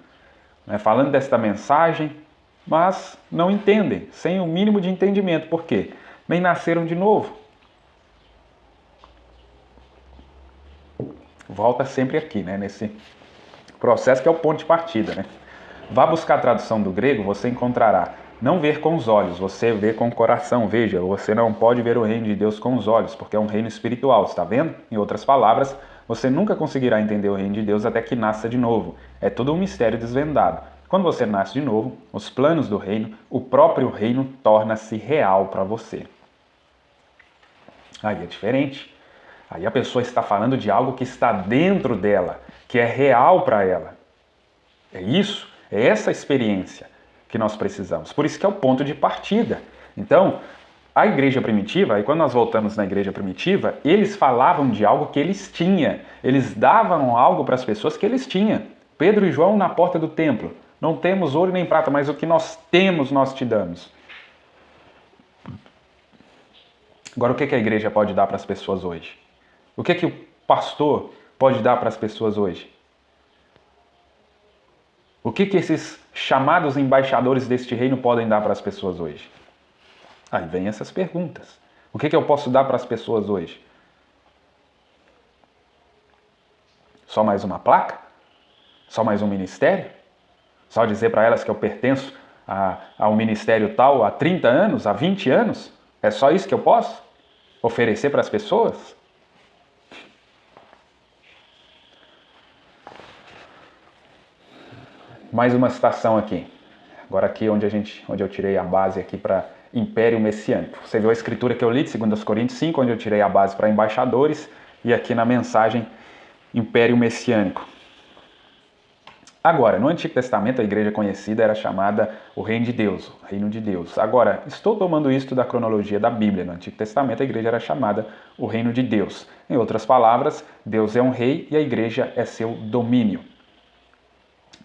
né, falando desta mensagem, mas não entendem, sem o mínimo de entendimento. Por quê? Nem nasceram de novo. Volta sempre aqui, né, nesse processo que é o ponto de partida, né? Vá buscar a tradução do grego, você encontrará não ver com os olhos, você vê com o coração. Veja, você não pode ver o reino de Deus com os olhos, porque é um reino espiritual, está vendo? Em outras palavras, você nunca conseguirá entender o reino de Deus até que nasça de novo. É tudo um mistério desvendado. Quando você nasce de novo, os planos do reino, o próprio reino torna-se real para você. Aí é diferente. Aí a pessoa está falando de algo que está dentro dela, que é real para ela. É isso, é essa experiência que nós precisamos. Por isso que é o ponto de partida. Então, a igreja primitiva, e quando nós voltamos na igreja primitiva, eles falavam de algo que eles tinham. Eles davam algo para as pessoas que eles tinham. Pedro e João na porta do templo. Não temos ouro nem prata, mas o que nós temos nós te damos. Agora, o que a igreja pode dar para as pessoas hoje? O que o pastor pode dar para as pessoas hoje? O que esses chamados embaixadores deste reino podem dar para as pessoas hoje? Aí vem essas perguntas. O que eu posso dar para as pessoas hoje? Só mais uma placa? Só mais um ministério? Só dizer para elas que eu pertenço a um ministério tal há 30 anos, há 20 anos? É só isso que eu posso oferecer para as pessoas? Mais uma citação aqui. Agora aqui onde eu tirei a base aqui para Império Messiânico. Você viu a escritura que eu li de 2 Coríntios 5, onde eu tirei a base para embaixadores, e aqui na mensagem Império Messiânico. Agora, no Antigo Testamento, a igreja conhecida era chamada o Reino de Deus, o Reino de Deus. Agora, estou tomando isto da cronologia da Bíblia. No Antigo Testamento, a igreja era chamada o Reino de Deus. Em outras palavras, Deus é um rei e a igreja é seu domínio.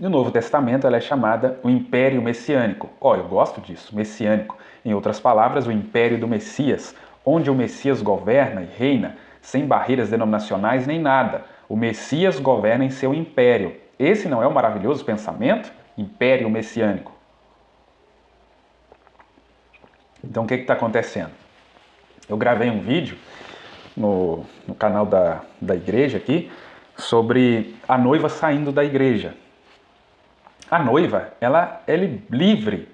No Novo Testamento, ela é chamada o Império Messiânico. Eu gosto disso, messiânico. Em outras palavras, o Império do Messias, onde o Messias governa e reina, sem barreiras denominacionais nem nada. O Messias governa em seu império. Esse não é um maravilhoso pensamento? Império Messiânico. Então, o que está acontecendo? Eu gravei um vídeo no canal da igreja aqui sobre a noiva saindo da igreja. A noiva, ela é livre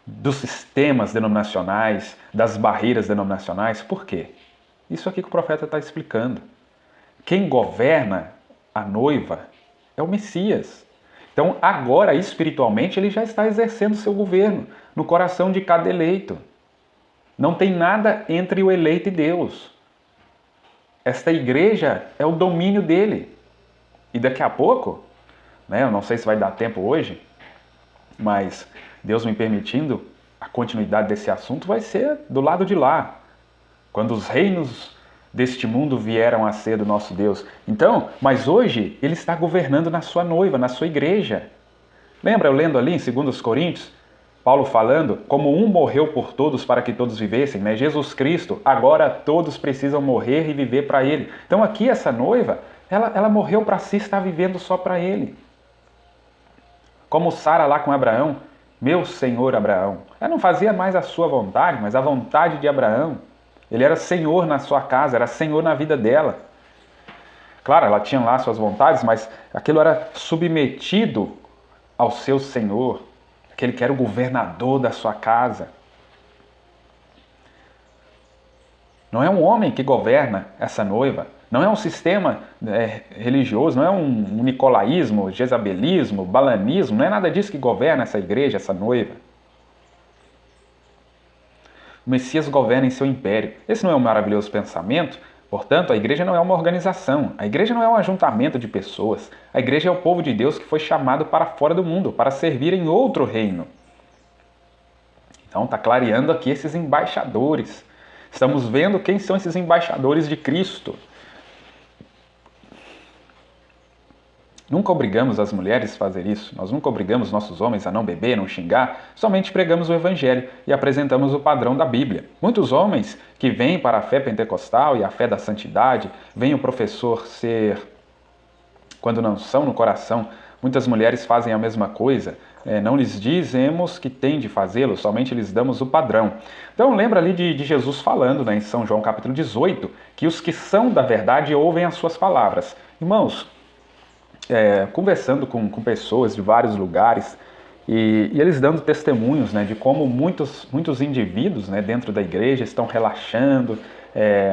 dos sistemas denominacionais, das barreiras denominacionais. Por quê? Isso aqui que o profeta está explicando. Quem governa a noiva é o Messias. Então, agora, espiritualmente, ele já está exercendo seu governo no coração de cada eleito. Não tem nada entre o eleito e Deus. Esta igreja é o domínio dele. E daqui a pouco, eu não sei se vai dar tempo hoje, mas Deus me permitindo, a continuidade desse assunto vai ser do lado de lá, quando os reinos deste mundo vieram a ser do nosso Deus. Então, mas hoje ele está governando na sua noiva, na sua igreja. Lembra eu lendo ali em 2 Coríntios, Paulo falando, como um morreu por todos para que todos vivessem, Jesus Cristo, agora todos precisam morrer e viver para ele. Então aqui essa noiva, ela morreu para si, está vivendo só para ele. Como Sara lá com Abraão, meu senhor Abraão. Ela não fazia mais a sua vontade, mas a vontade de Abraão. Ele era senhor na sua casa, era senhor na vida dela. Claro, ela tinha lá suas vontades, mas aquilo era submetido ao seu senhor, aquele que era o governador da sua casa. Não é um homem que governa essa noiva, não é um sistema religioso, não é um nicolaísmo, jezabelismo, balanismo, não é nada disso que governa essa igreja, essa noiva. O Messias governa em seu império. Esse não é um maravilhoso pensamento? Portanto, a igreja não é uma organização, a igreja não é um ajuntamento de pessoas, a igreja é o povo de Deus que foi chamado para fora do mundo, para servir em outro reino. Então está clareando aqui esses embaixadores. Estamos vendo quem são esses embaixadores de Cristo. Nunca obrigamos as mulheres a fazer isso, nós nunca obrigamos nossos homens a não beber, não xingar, somente pregamos o Evangelho e apresentamos o padrão da Bíblia. Muitos homens que vêm para a fé pentecostal e a fé da santidade, vem o professor ser, quando não são no coração, muitas mulheres fazem a mesma coisa, não lhes dizemos que têm de fazê-lo, somente lhes damos o padrão. Então lembra ali de Jesus falando em São João capítulo 18, que os que são da verdade ouvem as suas palavras. Irmãos, conversando com pessoas de vários lugares e eles dando testemunhos de como muitos indivíduos dentro da igreja estão relaxando,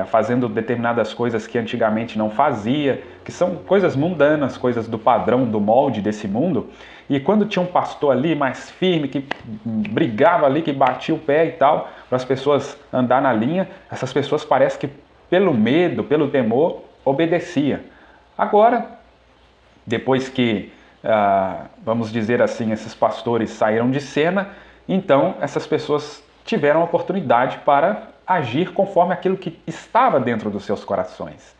fazendo determinadas coisas que antigamente não fazia, que são coisas mundanas, coisas do padrão, do molde desse mundo. E quando tinha um pastor ali mais firme, que brigava ali, que batia o pé e tal, para as pessoas andar na linha, essas pessoas parece que pelo medo, pelo temor, obedecia. Agora, depois que, vamos dizer assim, esses pastores saíram de cena, então essas pessoas tiveram a oportunidade para agir conforme aquilo que estava dentro dos seus corações,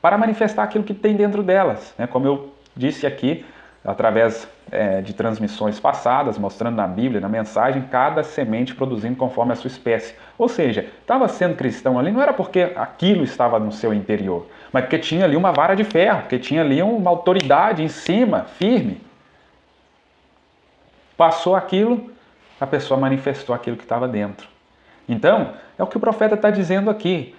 para manifestar aquilo que tem dentro delas. Como eu disse aqui, através de transmissões passadas, mostrando na Bíblia, na mensagem, cada semente produzindo conforme a sua espécie. Ou seja, estava sendo cristão ali não era porque aquilo estava no seu interior, mas porque tinha ali uma vara de ferro, porque tinha ali uma autoridade em cima, firme. Passou aquilo, a pessoa manifestou aquilo que estava dentro. Então, é o que o profeta está dizendo aqui.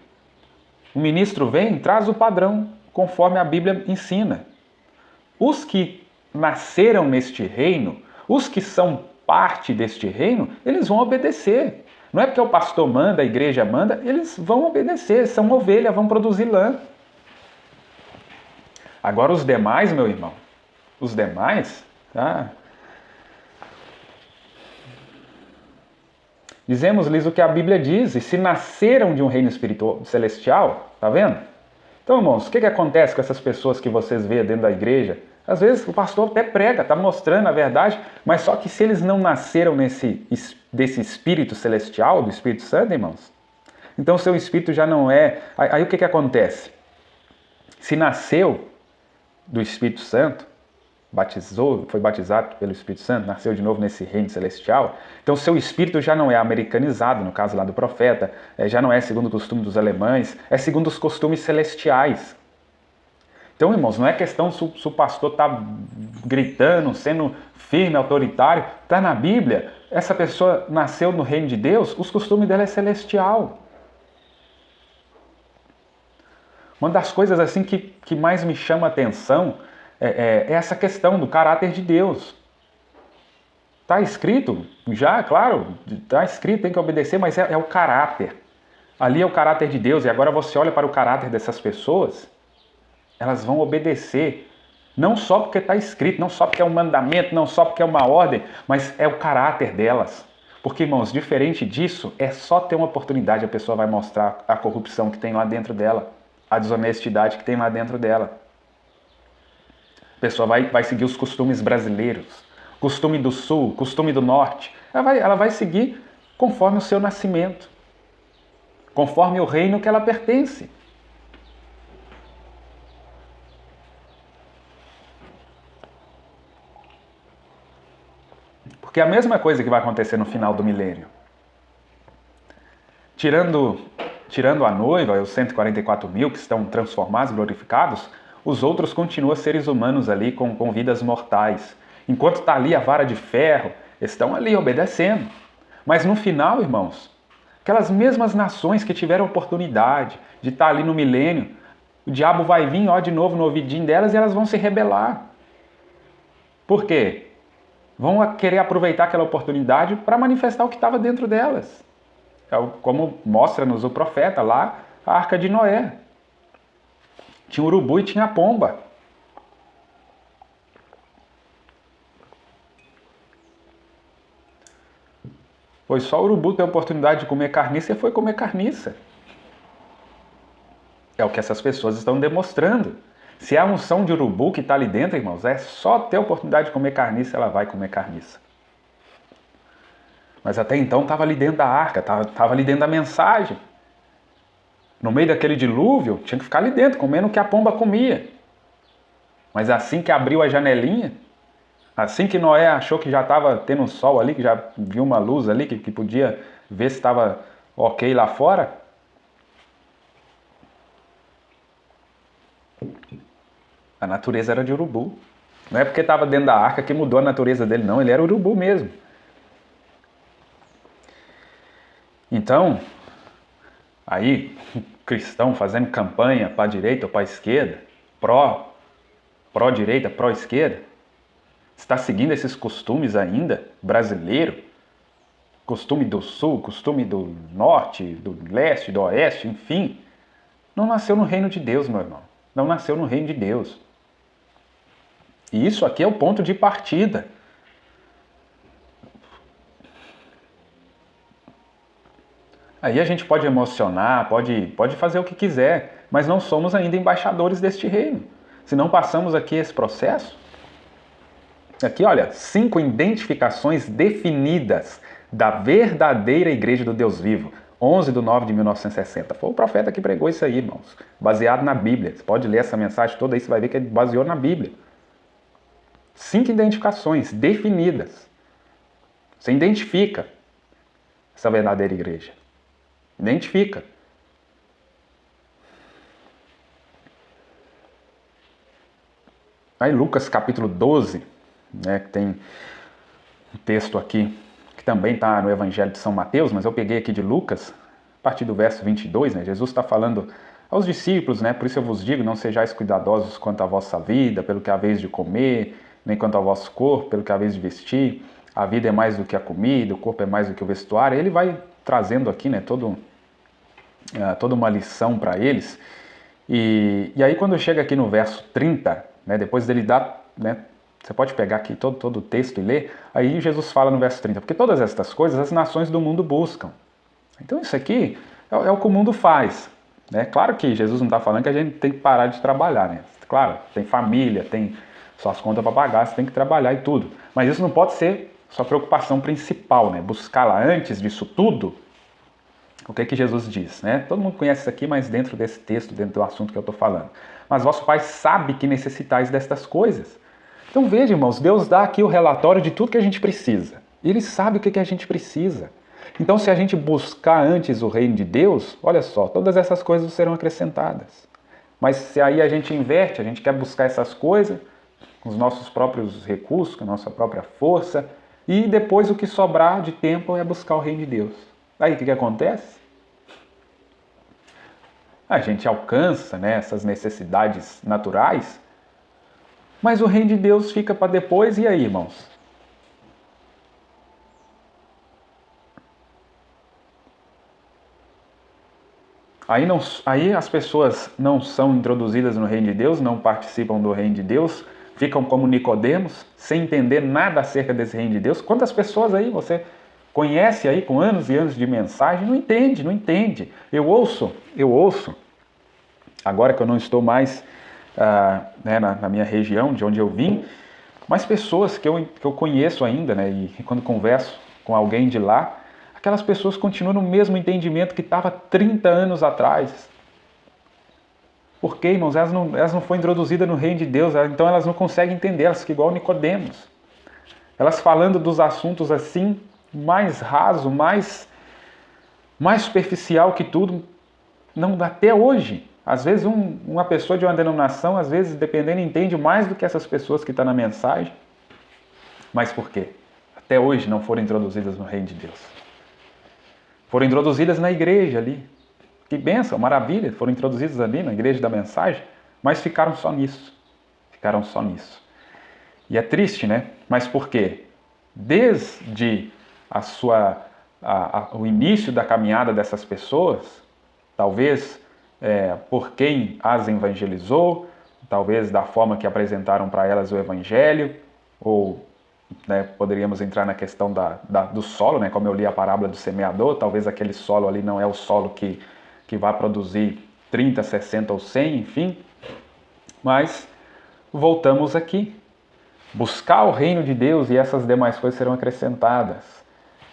O ministro vem, traz o padrão, conforme a Bíblia ensina. Os que nasceram neste reino, os que são parte deste reino, eles vão obedecer. Não é porque o pastor manda, a igreja manda, eles vão obedecer, são ovelha, vão produzir lã. Agora os demais, meu irmão, os demais, tá? Dizemos-lhes o que a Bíblia diz, e se nasceram de um reino espiritual celestial, tá vendo? Então, irmãos, o que acontece com essas pessoas que vocês vêem dentro da igreja? Às vezes o pastor até prega, está mostrando a verdade, mas só que se eles não nasceram desse espírito celestial, do Espírito Santo, irmãos, então seu espírito já não é... Aí o que acontece? Se nasceu do Espírito Santo, foi batizado pelo Espírito Santo, nasceu de novo nesse reino celestial, então seu espírito já não é americanizado, no caso lá do profeta, já não é segundo o costume dos alemães, é segundo os costumes celestiais. Então, irmãos, não é questão se o pastor está gritando, sendo firme, autoritário, está na Bíblia, essa pessoa nasceu no reino de Deus, os costumes dela é celestial. Uma das coisas assim que mais me chama a atenção é essa questão do caráter de Deus. Está escrito, já, claro, está escrito, tem que obedecer, mas é o caráter. Ali é o caráter de Deus, e agora você olha para o caráter dessas pessoas, elas vão obedecer, não só porque está escrito, não só porque é um mandamento, não só porque é uma ordem, mas é o caráter delas. Porque, irmãos, diferente disso, é só ter uma oportunidade, a pessoa vai mostrar a corrupção que tem lá dentro dela, a desonestidade que tem lá dentro dela. A pessoa vai seguir os costumes brasileiros, costume do sul, costume do norte. Ela vai seguir conforme o seu nascimento, conforme o reino que ela pertence. Porque é a mesma coisa que vai acontecer no final do milênio. Tirando a noiva, os 144 mil que estão transformados, glorificados, os outros continuam seres humanos ali com vidas mortais. Enquanto está ali a vara de ferro, estão ali obedecendo. Mas no final, irmãos, aquelas mesmas nações que tiveram oportunidade de estar ali no milênio, o diabo vai vir de novo no ouvidinho delas e elas vão se rebelar. Por quê? Vão querer aproveitar aquela oportunidade para manifestar o que estava dentro delas. Como mostra-nos o profeta lá, a Arca de Noé. Tinha o urubu e tinha a pomba. Pois só o urubu tem a oportunidade de comer carniça e foi comer carniça. É o que essas pessoas estão demonstrando. Se é a unção de urubu que está ali dentro, irmãos, é só ter a oportunidade de comer carniça, ela vai comer carniça. Mas até então estava ali dentro da arca, estava ali dentro da mensagem. No meio daquele dilúvio, tinha que ficar ali dentro, comendo o que a pomba comia. Mas assim que abriu a janelinha, assim que Noé achou que já estava tendo um sol ali, que já viu uma luz ali, que podia ver se estava ok lá fora, a natureza era de urubu. Não é porque estava dentro da arca que mudou a natureza dele, não. Ele era urubu mesmo. Então, aí, cristão fazendo campanha para a direita ou para a esquerda, pró-direita, pró-esquerda, está seguindo esses costumes ainda, brasileiro, costume do sul, costume do norte, do leste, do oeste, enfim, não nasceu no reino de Deus, meu irmão. Não nasceu no reino de Deus. E isso aqui é o ponto de partida. Aí a gente pode emocionar, pode fazer o que quiser, mas não somos ainda embaixadores deste reino. Se não passamos aqui esse processo. Aqui, olha, 5 identificações definidas da verdadeira igreja do Deus vivo. 11/9/1960. Foi o profeta que pregou isso aí, irmãos. Baseado na Bíblia. Você pode ler essa mensagem toda aí, você vai ver que ele baseou na Bíblia. 5 identificações definidas. Você identifica essa verdadeira igreja. Identifica. Aí Lucas capítulo 12, né, que tem um texto aqui que também está no Evangelho de São Mateus, mas eu peguei aqui de Lucas, a partir do verso 22, né, Jesus está falando aos discípulos, né, por isso eu vos digo, não sejais cuidadosos quanto à vossa vida, pelo que haveis de comer, nem quanto ao vosso corpo, pelo que haveis de vestir. A vida é mais do que a comida, o corpo é mais do que o vestuário. Ele vai trazendo aqui, né, toda uma lição para eles. E aí quando chega aqui no verso 30, né, depois dele dar, né, você pode pegar aqui todo o texto e ler, aí Jesus fala no verso 30, porque todas estas coisas as nações do mundo buscam. Então isso aqui é o que o mundo faz. Né? Claro que Jesus não está falando que a gente tem que parar de trabalhar. Né? Claro, tem família, tem suas contas para pagar, você tem que trabalhar e tudo. Mas isso não pode ser sua preocupação principal, né? Buscá-la antes disso tudo. O que é que Jesus diz? Né? Todo mundo conhece isso aqui, mas dentro desse texto, dentro do assunto que eu estou falando. Mas vosso Pai sabe que necessitais destas coisas. Então veja, irmãos, Deus dá aqui o relatório de tudo que a gente precisa. Ele sabe o que a gente precisa. Então se a gente buscar antes o reino de Deus, olha só, todas essas coisas serão acrescentadas. Mas se aí a gente inverte, a gente quer buscar essas coisas com os nossos próprios recursos, com a nossa própria força, e depois o que sobrar de tempo é buscar o reino de Deus. Aí o que acontece? A gente alcança, né, essas necessidades naturais, mas o reino de Deus fica para depois, e aí, irmãos? Aí as pessoas não são introduzidas no reino de Deus, não participam do reino de Deus, ficam como Nicodemos, sem entender nada acerca desse reino de Deus. Quantas pessoas aí você conhece aí com anos e anos de mensagem, não entende. Eu ouço, agora que eu não estou mais né, na minha região, de onde eu vim, mas pessoas que eu conheço ainda, né, e quando converso com alguém de lá, aquelas pessoas continuam no mesmo entendimento que estava 30 anos atrás. Por quê, irmãos? Elas não foram introduzidas no reino de Deus, então elas não conseguem entender, elas ficam igual Nicodemos. Elas falando dos assuntos assim, mais raso, mais superficial que tudo, não até hoje. Às vezes uma pessoa de uma denominação, às vezes, dependendo, entende mais do que essas pessoas que estão na mensagem. Mas por quê? Até hoje não foram introduzidas no reino de Deus. Foram introduzidas na igreja ali. Que bênção, maravilha, foram introduzidas ali na igreja da mensagem, mas ficaram só nisso. E é triste, né? Mas por quê? Desde o início da caminhada dessas pessoas, talvez por quem as evangelizou, talvez da forma que apresentaram para elas o evangelho, ou né, poderíamos entrar na questão do solo, né, como eu li a parábola do semeador, talvez aquele solo ali não é o solo que vai produzir 30, 60 ou 100, enfim. Mas voltamos aqui. Buscar o reino de Deus e essas demais coisas serão acrescentadas.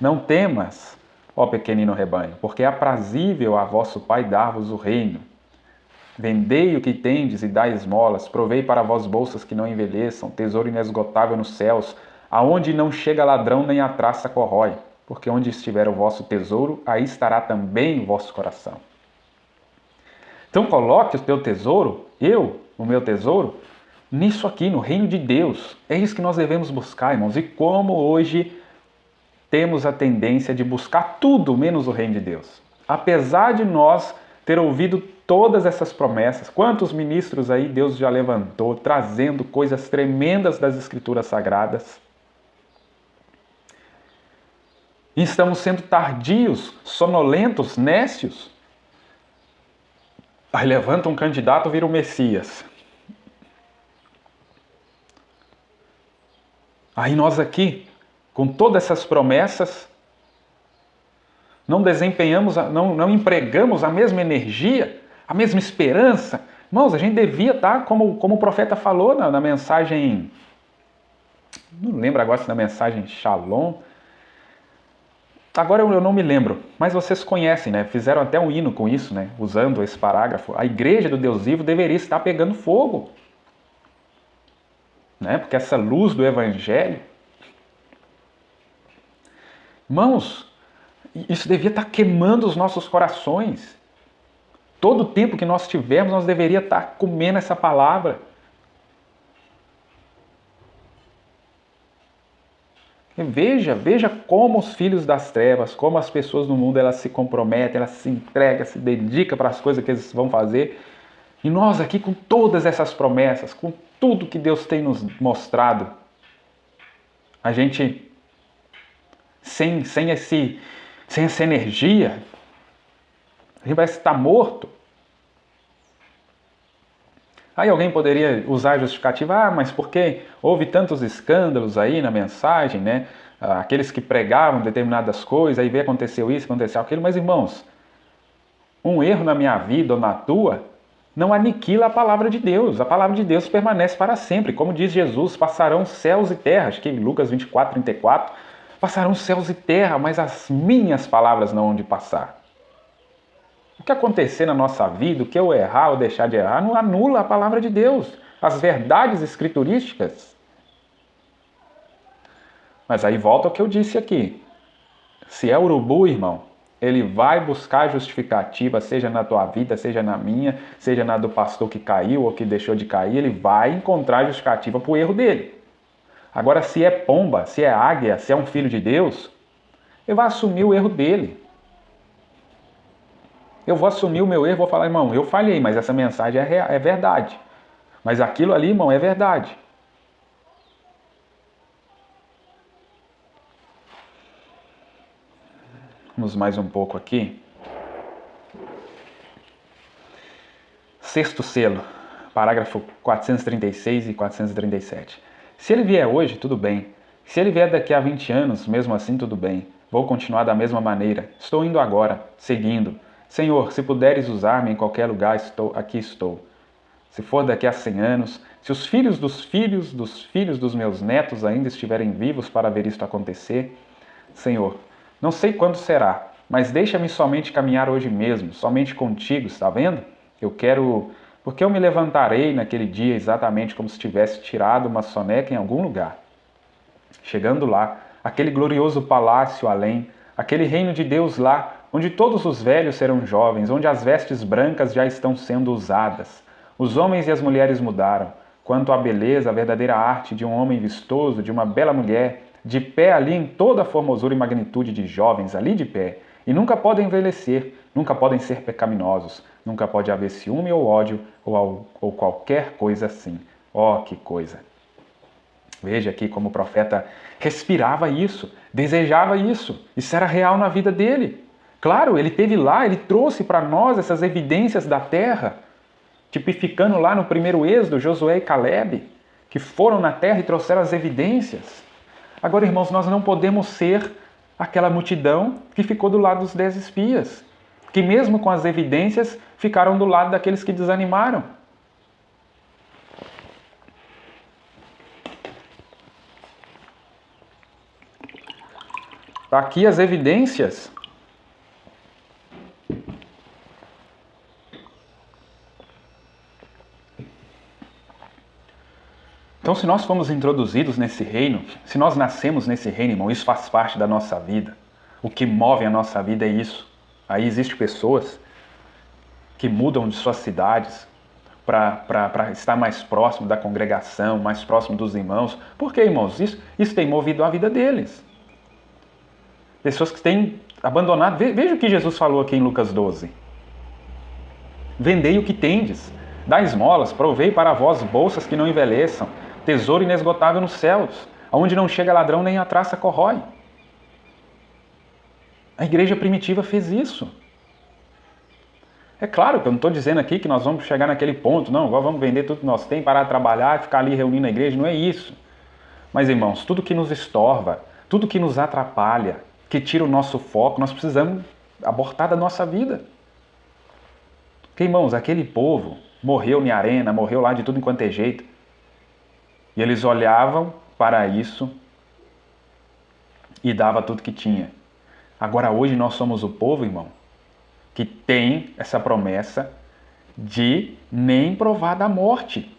Não temas, ó pequenino rebanho, porque é aprazível a vosso Pai dar-vos o reino. Vendei o que tendes e dai esmolas, provei para vós bolsas que não envelheçam, tesouro inesgotável nos céus, aonde não chega ladrão nem a traça corrói, porque onde estiver o vosso tesouro, aí estará também o vosso coração. Então coloque o teu tesouro, o meu tesouro, nisso aqui, no reino de Deus. É isso que nós devemos buscar, irmãos. E como hoje temos a tendência de buscar tudo menos o reino de Deus. Apesar de nós ter ouvido todas essas promessas, quantos ministros aí Deus já levantou, trazendo coisas tremendas das Escrituras Sagradas. E estamos sendo tardios, sonolentos, nécios. Aí levanta um candidato, vira o Messias. Aí nós aqui, com todas essas promessas, não desempenhamos, não empregamos a mesma energia, a mesma esperança. Irmãos, a gente devia estar, como o profeta falou na mensagem, não lembro agora se na mensagem Shalom, agora eu não me lembro, mas vocês conhecem, né? Fizeram até um hino com isso, né? Usando esse parágrafo. A igreja do Deus vivo deveria estar pegando fogo. né? Porque essa luz do Evangelho, irmãos, isso devia estar queimando os nossos corações. Todo o tempo que nós tivermos, nós deveríamos estar comendo essa palavra. E veja como os filhos das trevas, como as pessoas no mundo, elas se comprometem, elas se entregam, se dedicam para as coisas que eles vão fazer. E nós aqui com todas essas promessas, com tudo que Deus tem nos mostrado, a gente sem essa energia, a gente vai estar morto. Aí alguém poderia usar a justificativa, mas porque houve tantos escândalos aí na mensagem, né? Aqueles que pregavam determinadas coisas, aí veio aconteceu isso, aconteceu aquilo. Mas irmãos, um erro na minha vida ou na tua não aniquila a palavra de Deus. A palavra de Deus permanece para sempre. Como diz Jesus, passarão céus e terra. Acho que em Lucas 24, 34, passarão céus e terra, mas as minhas palavras não hão de passar. O que acontecer na nossa vida, o que eu errar ou deixar de errar, não anula a palavra de Deus, as verdades escriturísticas. Mas aí volta ao que eu disse aqui. Se é urubu, irmão, ele vai buscar justificativa, seja na tua vida, seja na minha, seja na do pastor que caiu ou que deixou de cair, ele vai encontrar justificativa para o erro dele. Agora, se é pomba, se é águia, se é um filho de Deus, ele vai assumir o erro dele. Eu vou assumir o meu erro, vou falar, irmão, eu falhei, mas essa mensagem é verdade. Mas aquilo ali, irmão, é verdade. Vamos mais um pouco aqui. Sexto selo, parágrafo 436 e 437. Se ele vier hoje, tudo bem. Se ele vier daqui a 20 anos, mesmo assim, tudo bem. Vou continuar da mesma maneira. Estou indo agora, seguindo. Senhor, se puderes usar-me em qualquer lugar, aqui estou. Se for daqui a 100 anos, se os filhos dos filhos dos filhos dos meus netos ainda estiverem vivos para ver isto acontecer, Senhor, não sei quando será, mas deixa-me somente caminhar hoje mesmo, somente contigo, está vendo? Porque eu me levantarei naquele dia exatamente como se tivesse tirado uma soneca em algum lugar. Chegando lá, aquele glorioso palácio além, aquele reino de Deus lá, onde todos os velhos serão jovens, onde as vestes brancas já estão sendo usadas. Os homens e as mulheres mudaram. Quanto à beleza, a verdadeira arte de um homem vistoso, de uma bela mulher, de pé ali em toda a formosura e magnitude de jovens, ali de pé, e nunca podem envelhecer, nunca podem ser pecaminosos, nunca pode haver ciúme ou ódio ou qualquer coisa assim. Oh, que coisa! Veja aqui como o profeta respirava isso, desejava isso. Isso era real na vida dele. Claro, ele esteve lá, ele trouxe para nós essas evidências da terra, tipificando lá no primeiro Êxodo, Josué e Calebe, que foram na terra e trouxeram as evidências. Agora, irmãos, nós não podemos ser aquela multidão que ficou do lado dos 10 espias, que mesmo com as evidências ficaram do lado daqueles que desanimaram. Tá aqui as evidências. Então, se nós fomos introduzidos nesse reino, se nós nascemos nesse reino, irmão, isso faz parte da nossa vida. O que move a nossa vida é isso. Aí existem pessoas que mudam de suas cidades para estar mais próximo da congregação, mais próximo dos irmãos. Por quê, irmãos? Isso tem movido a vida deles. Pessoas que têm abandonado. Veja o que Jesus falou aqui em Lucas 12. Vendei o que tendes, dai esmolas, provei para vós bolsas que não envelheçam, tesouro inesgotável nos céus, aonde não chega ladrão nem a traça corrói. A igreja primitiva fez isso. É claro que eu não estou dizendo aqui que nós vamos chegar naquele ponto, não, agora vamos vender tudo que nós temos, parar de trabalhar, ficar ali reunindo a igreja, não é isso. Mas, irmãos, tudo que nos estorva, tudo que nos atrapalha, que tira o nosso foco, nós precisamos abortar da nossa vida. Porque, irmãos, aquele povo morreu em arena, morreu lá de tudo enquanto é jeito. E eles olhavam para isso e dava tudo que tinha. Agora hoje nós somos o povo, irmão, que tem essa promessa de nem provar da morte.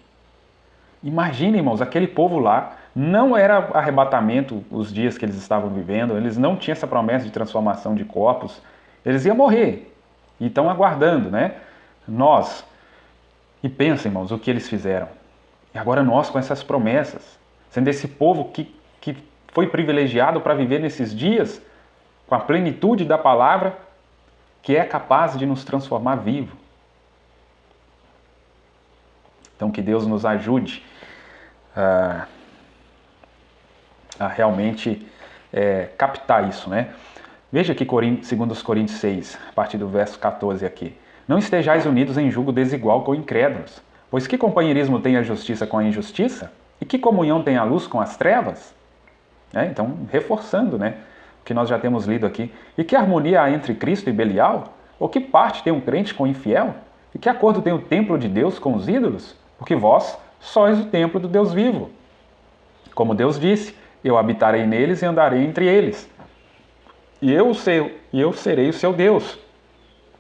Imagine, irmãos, aquele povo lá, não era arrebatamento os dias que eles estavam vivendo, eles não tinham essa promessa de transformação de corpos, eles iam morrer, e estão aguardando, né? Nós, e pensa, irmãos, o que eles fizeram. E agora nós com essas promessas, sendo esse povo que foi privilegiado para viver nesses dias, com a plenitude da palavra, que é capaz de nos transformar vivo. Então que Deus nos ajude a realmente captar isso, né? Veja aqui 2 Coríntios 6, a partir do verso 14 aqui. Não estejais unidos em julgo desigual com incrédulos, pois que companheirismo tem a justiça com a injustiça? E que comunhão tem a luz com as trevas? Então, reforçando, né, o que nós já temos lido aqui. E que harmonia há entre Cristo e Belial? Ou que parte tem um crente com o infiel? E que acordo tem o templo de Deus com os ídolos? Porque vós sois o templo do Deus vivo. Como Deus disse, eu habitarei neles e andarei entre eles. E eu serei o seu Deus.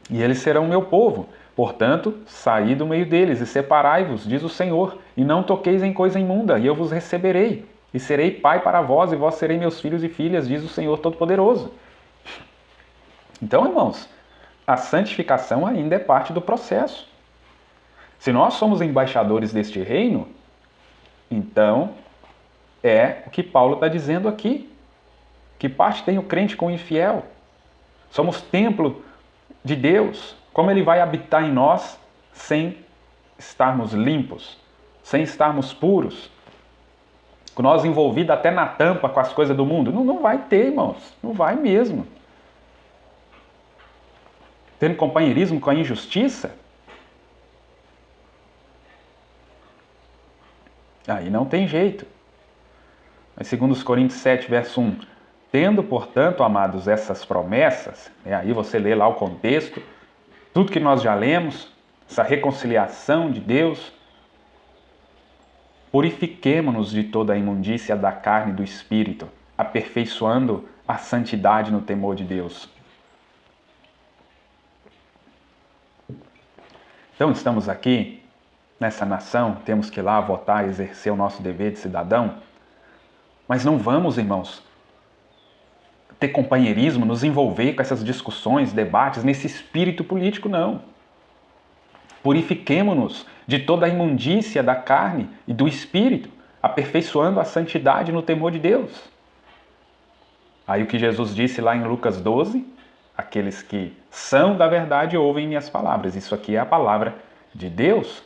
E eles serão o meu povo. Portanto, saí do meio deles e separai-vos, diz o Senhor, e não toqueis em coisa imunda, e eu vos receberei. E serei pai para vós, e vós serei meus filhos e filhas, diz o Senhor Todo-Poderoso. Então, irmãos, a santificação ainda é parte do processo. Se nós somos embaixadores deste reino, então é o que Paulo está dizendo aqui. Que parte tem o crente com o infiel? Somos templo de Deus. Como ele vai habitar em nós sem estarmos limpos, sem estarmos puros? Com nós envolvidos até na tampa com as coisas do mundo? Não vai ter, irmãos. Não vai mesmo. Tendo companheirismo com a injustiça? Aí não tem jeito. Mas segundo os Coríntios 7, verso 1, tendo, portanto, amados, essas promessas, aí você lê lá o contexto, tudo que nós já lemos, essa reconciliação de Deus, purifiquemo-nos de toda a imundícia da carne e do espírito, aperfeiçoando a santidade no temor de Deus. Então estamos aqui, nessa nação, temos que ir lá votar, exercer o nosso dever de cidadão, mas não vamos, irmãos, ter companheirismo, nos envolver com essas discussões, debates, nesse espírito político, não. Purifiquemo-nos de toda a imundícia da carne e do espírito, aperfeiçoando a santidade no temor de Deus. Aí o que Jesus disse lá em Lucas 12, aqueles que são da verdade ouvem minhas palavras. Isso aqui é a palavra de Deus.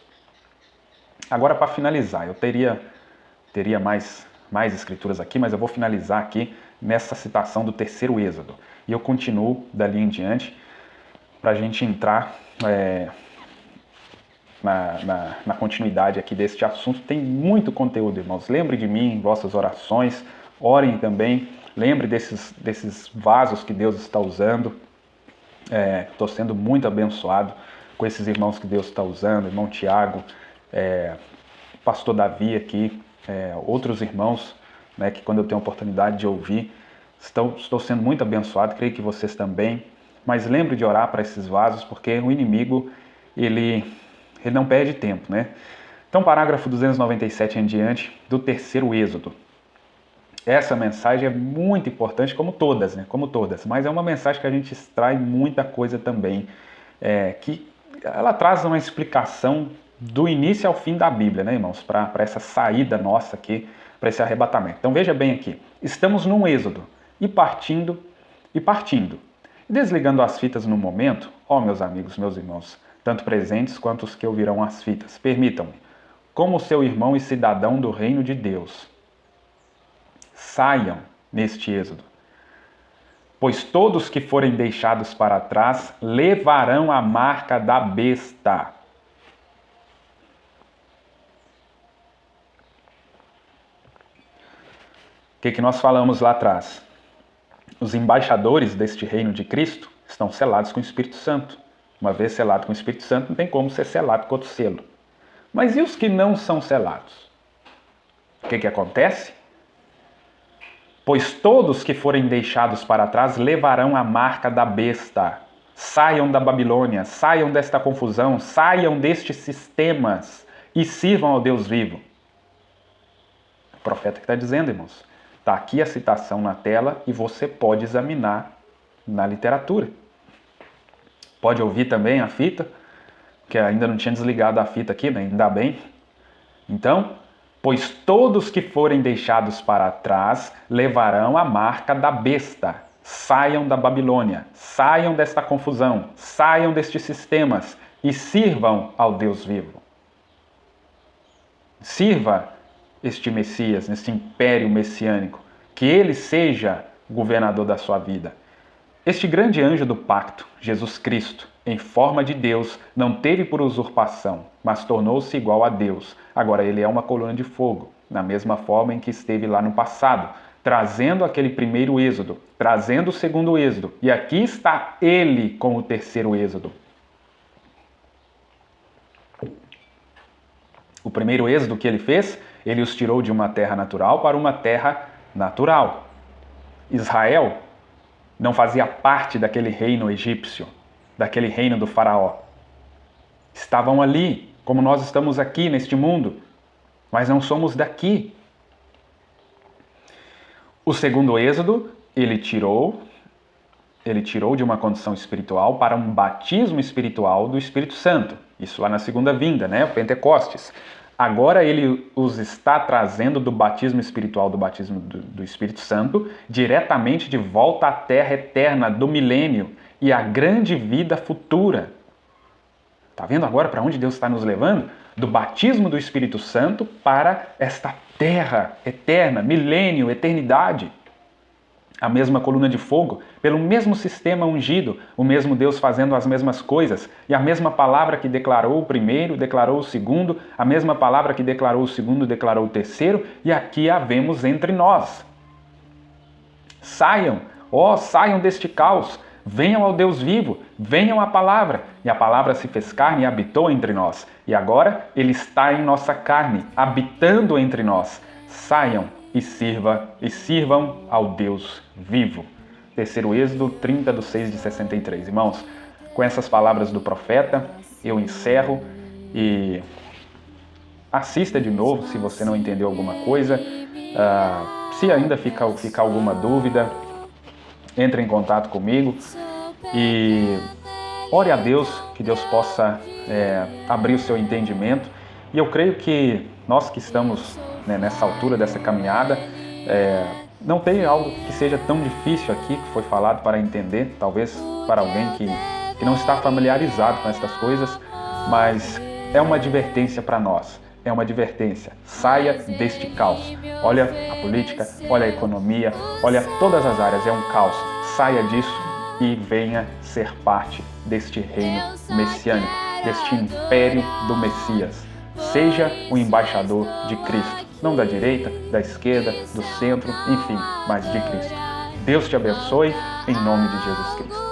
Agora, para finalizar, eu teria mais escrituras aqui, mas eu vou finalizar aqui nessa citação do terceiro Êxodo. E eu continuo dali em diante para a gente entrar na continuidade aqui deste assunto. Tem muito conteúdo, irmãos. Lembre de mim em vossas orações, orem também. Lembre desses vasos que Deus está usando. Estou sendo muito abençoado com esses irmãos que Deus está usando, irmão Tiago, pastor Davi aqui, outros irmãos, né, que quando eu tenho a oportunidade de ouvir, estou sendo muito abençoado, creio que vocês também. Mas lembre de orar para esses vasos, porque o inimigo, ele não perde tempo, né? Então, parágrafo 297 em diante do terceiro Êxodo. Essa mensagem é muito importante, como todas, né? Como todas, mas é uma mensagem que a gente extrai muita coisa também, que ela traz uma explicação do início ao fim da Bíblia, né, irmãos? Para essa saída nossa aqui, para esse arrebatamento. Então veja bem aqui, estamos num êxodo, e partindo, desligando as fitas no momento, meus amigos, meus irmãos, tanto presentes quanto os que ouvirão as fitas, permitam-me, como seu irmão e cidadão do reino de Deus, saiam neste êxodo, pois todos que forem deixados para trás levarão a marca da besta. O que nós falamos lá atrás? Os embaixadores deste reino de Cristo estão selados com o Espírito Santo. Uma vez selado com o Espírito Santo, não tem como ser selado com outro selo. Mas e os que não são selados? O que acontece? Pois todos que forem deixados para trás levarão a marca da besta. Saiam da Babilônia, saiam desta confusão, saiam destes sistemas e sirvam ao Deus vivo. profeta que está dizendo, irmãos. Está aqui a citação na tela e você pode examinar na literatura. Pode ouvir também a fita, que ainda não tinha desligado a fita aqui, né? Ainda bem. Então, pois todos que forem deixados para trás levarão a marca da besta. Saiam da Babilônia, saiam desta confusão, saiam destes sistemas e sirvam ao Deus vivo. Sirva este Messias, neste império messiânico, que ele seja o governador da sua vida. Este grande anjo do pacto, Jesus Cristo, em forma de Deus, não teve por usurpação, mas tornou-se igual a Deus. Agora ele é uma coluna de fogo, na mesma forma em que esteve lá no passado, trazendo aquele primeiro êxodo, trazendo o segundo êxodo. E aqui está ele com o terceiro êxodo. O primeiro êxodo que ele fez, ele os tirou de uma terra natural para uma terra natural. Israel não fazia parte daquele reino egípcio, daquele reino do faraó. Estavam ali, como nós estamos aqui neste mundo, mas não somos daqui. O segundo êxodo, ele tirou de uma condição espiritual para um batismo espiritual do Espírito Santo. Isso lá na segunda vinda, né? O Pentecostes. Agora ele os está trazendo do batismo espiritual, do batismo do Espírito Santo, diretamente de volta à terra eterna do milênio e à grande vida futura. Está vendo agora para onde Deus está nos levando? Do batismo do Espírito Santo para esta terra eterna, milênio, eternidade. A mesma coluna de fogo, pelo mesmo sistema ungido, o mesmo Deus fazendo as mesmas coisas, e a mesma palavra que declarou o primeiro, declarou o segundo, a mesma palavra que declarou o segundo, declarou o terceiro, e aqui a vemos entre nós. Saiam, saiam deste caos, venham ao Deus vivo, venham à palavra, e a palavra se fez carne e habitou entre nós, e agora ele está em nossa carne, habitando entre nós. Saiam e sirvam ao Deus vivo. Terceiro Êxodo 30, do 6 de 63. Irmãos, com essas palavras do profeta, eu encerro e assista de novo se você não entendeu alguma coisa. Se ainda fica alguma dúvida, entre em contato comigo e ore a Deus, que Deus possa abrir o seu entendimento. E eu creio que nós que estamos nessa altura dessa caminhada, não tem algo que seja tão difícil aqui que foi falado para entender, talvez para alguém que não está familiarizado com essas coisas, mas é uma advertência para nós, é uma advertência. Saia deste caos. Olha a política, olha a economia, olha todas as áreas, é um caos. Saia disso e venha ser parte deste reino messiânico, deste império do Messias. Seja o embaixador de Cristo, não da direita, da esquerda, do centro, enfim, mas de Cristo. Deus te abençoe, em nome de Jesus Cristo.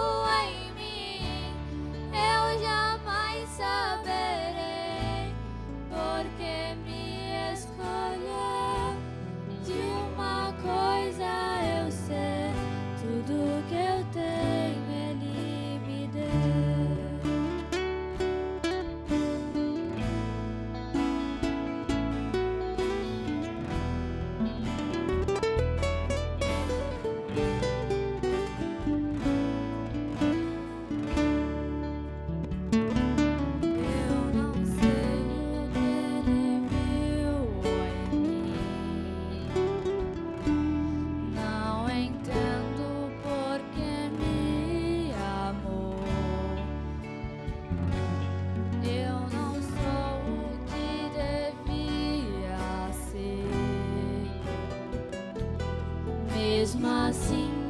Mesmo assim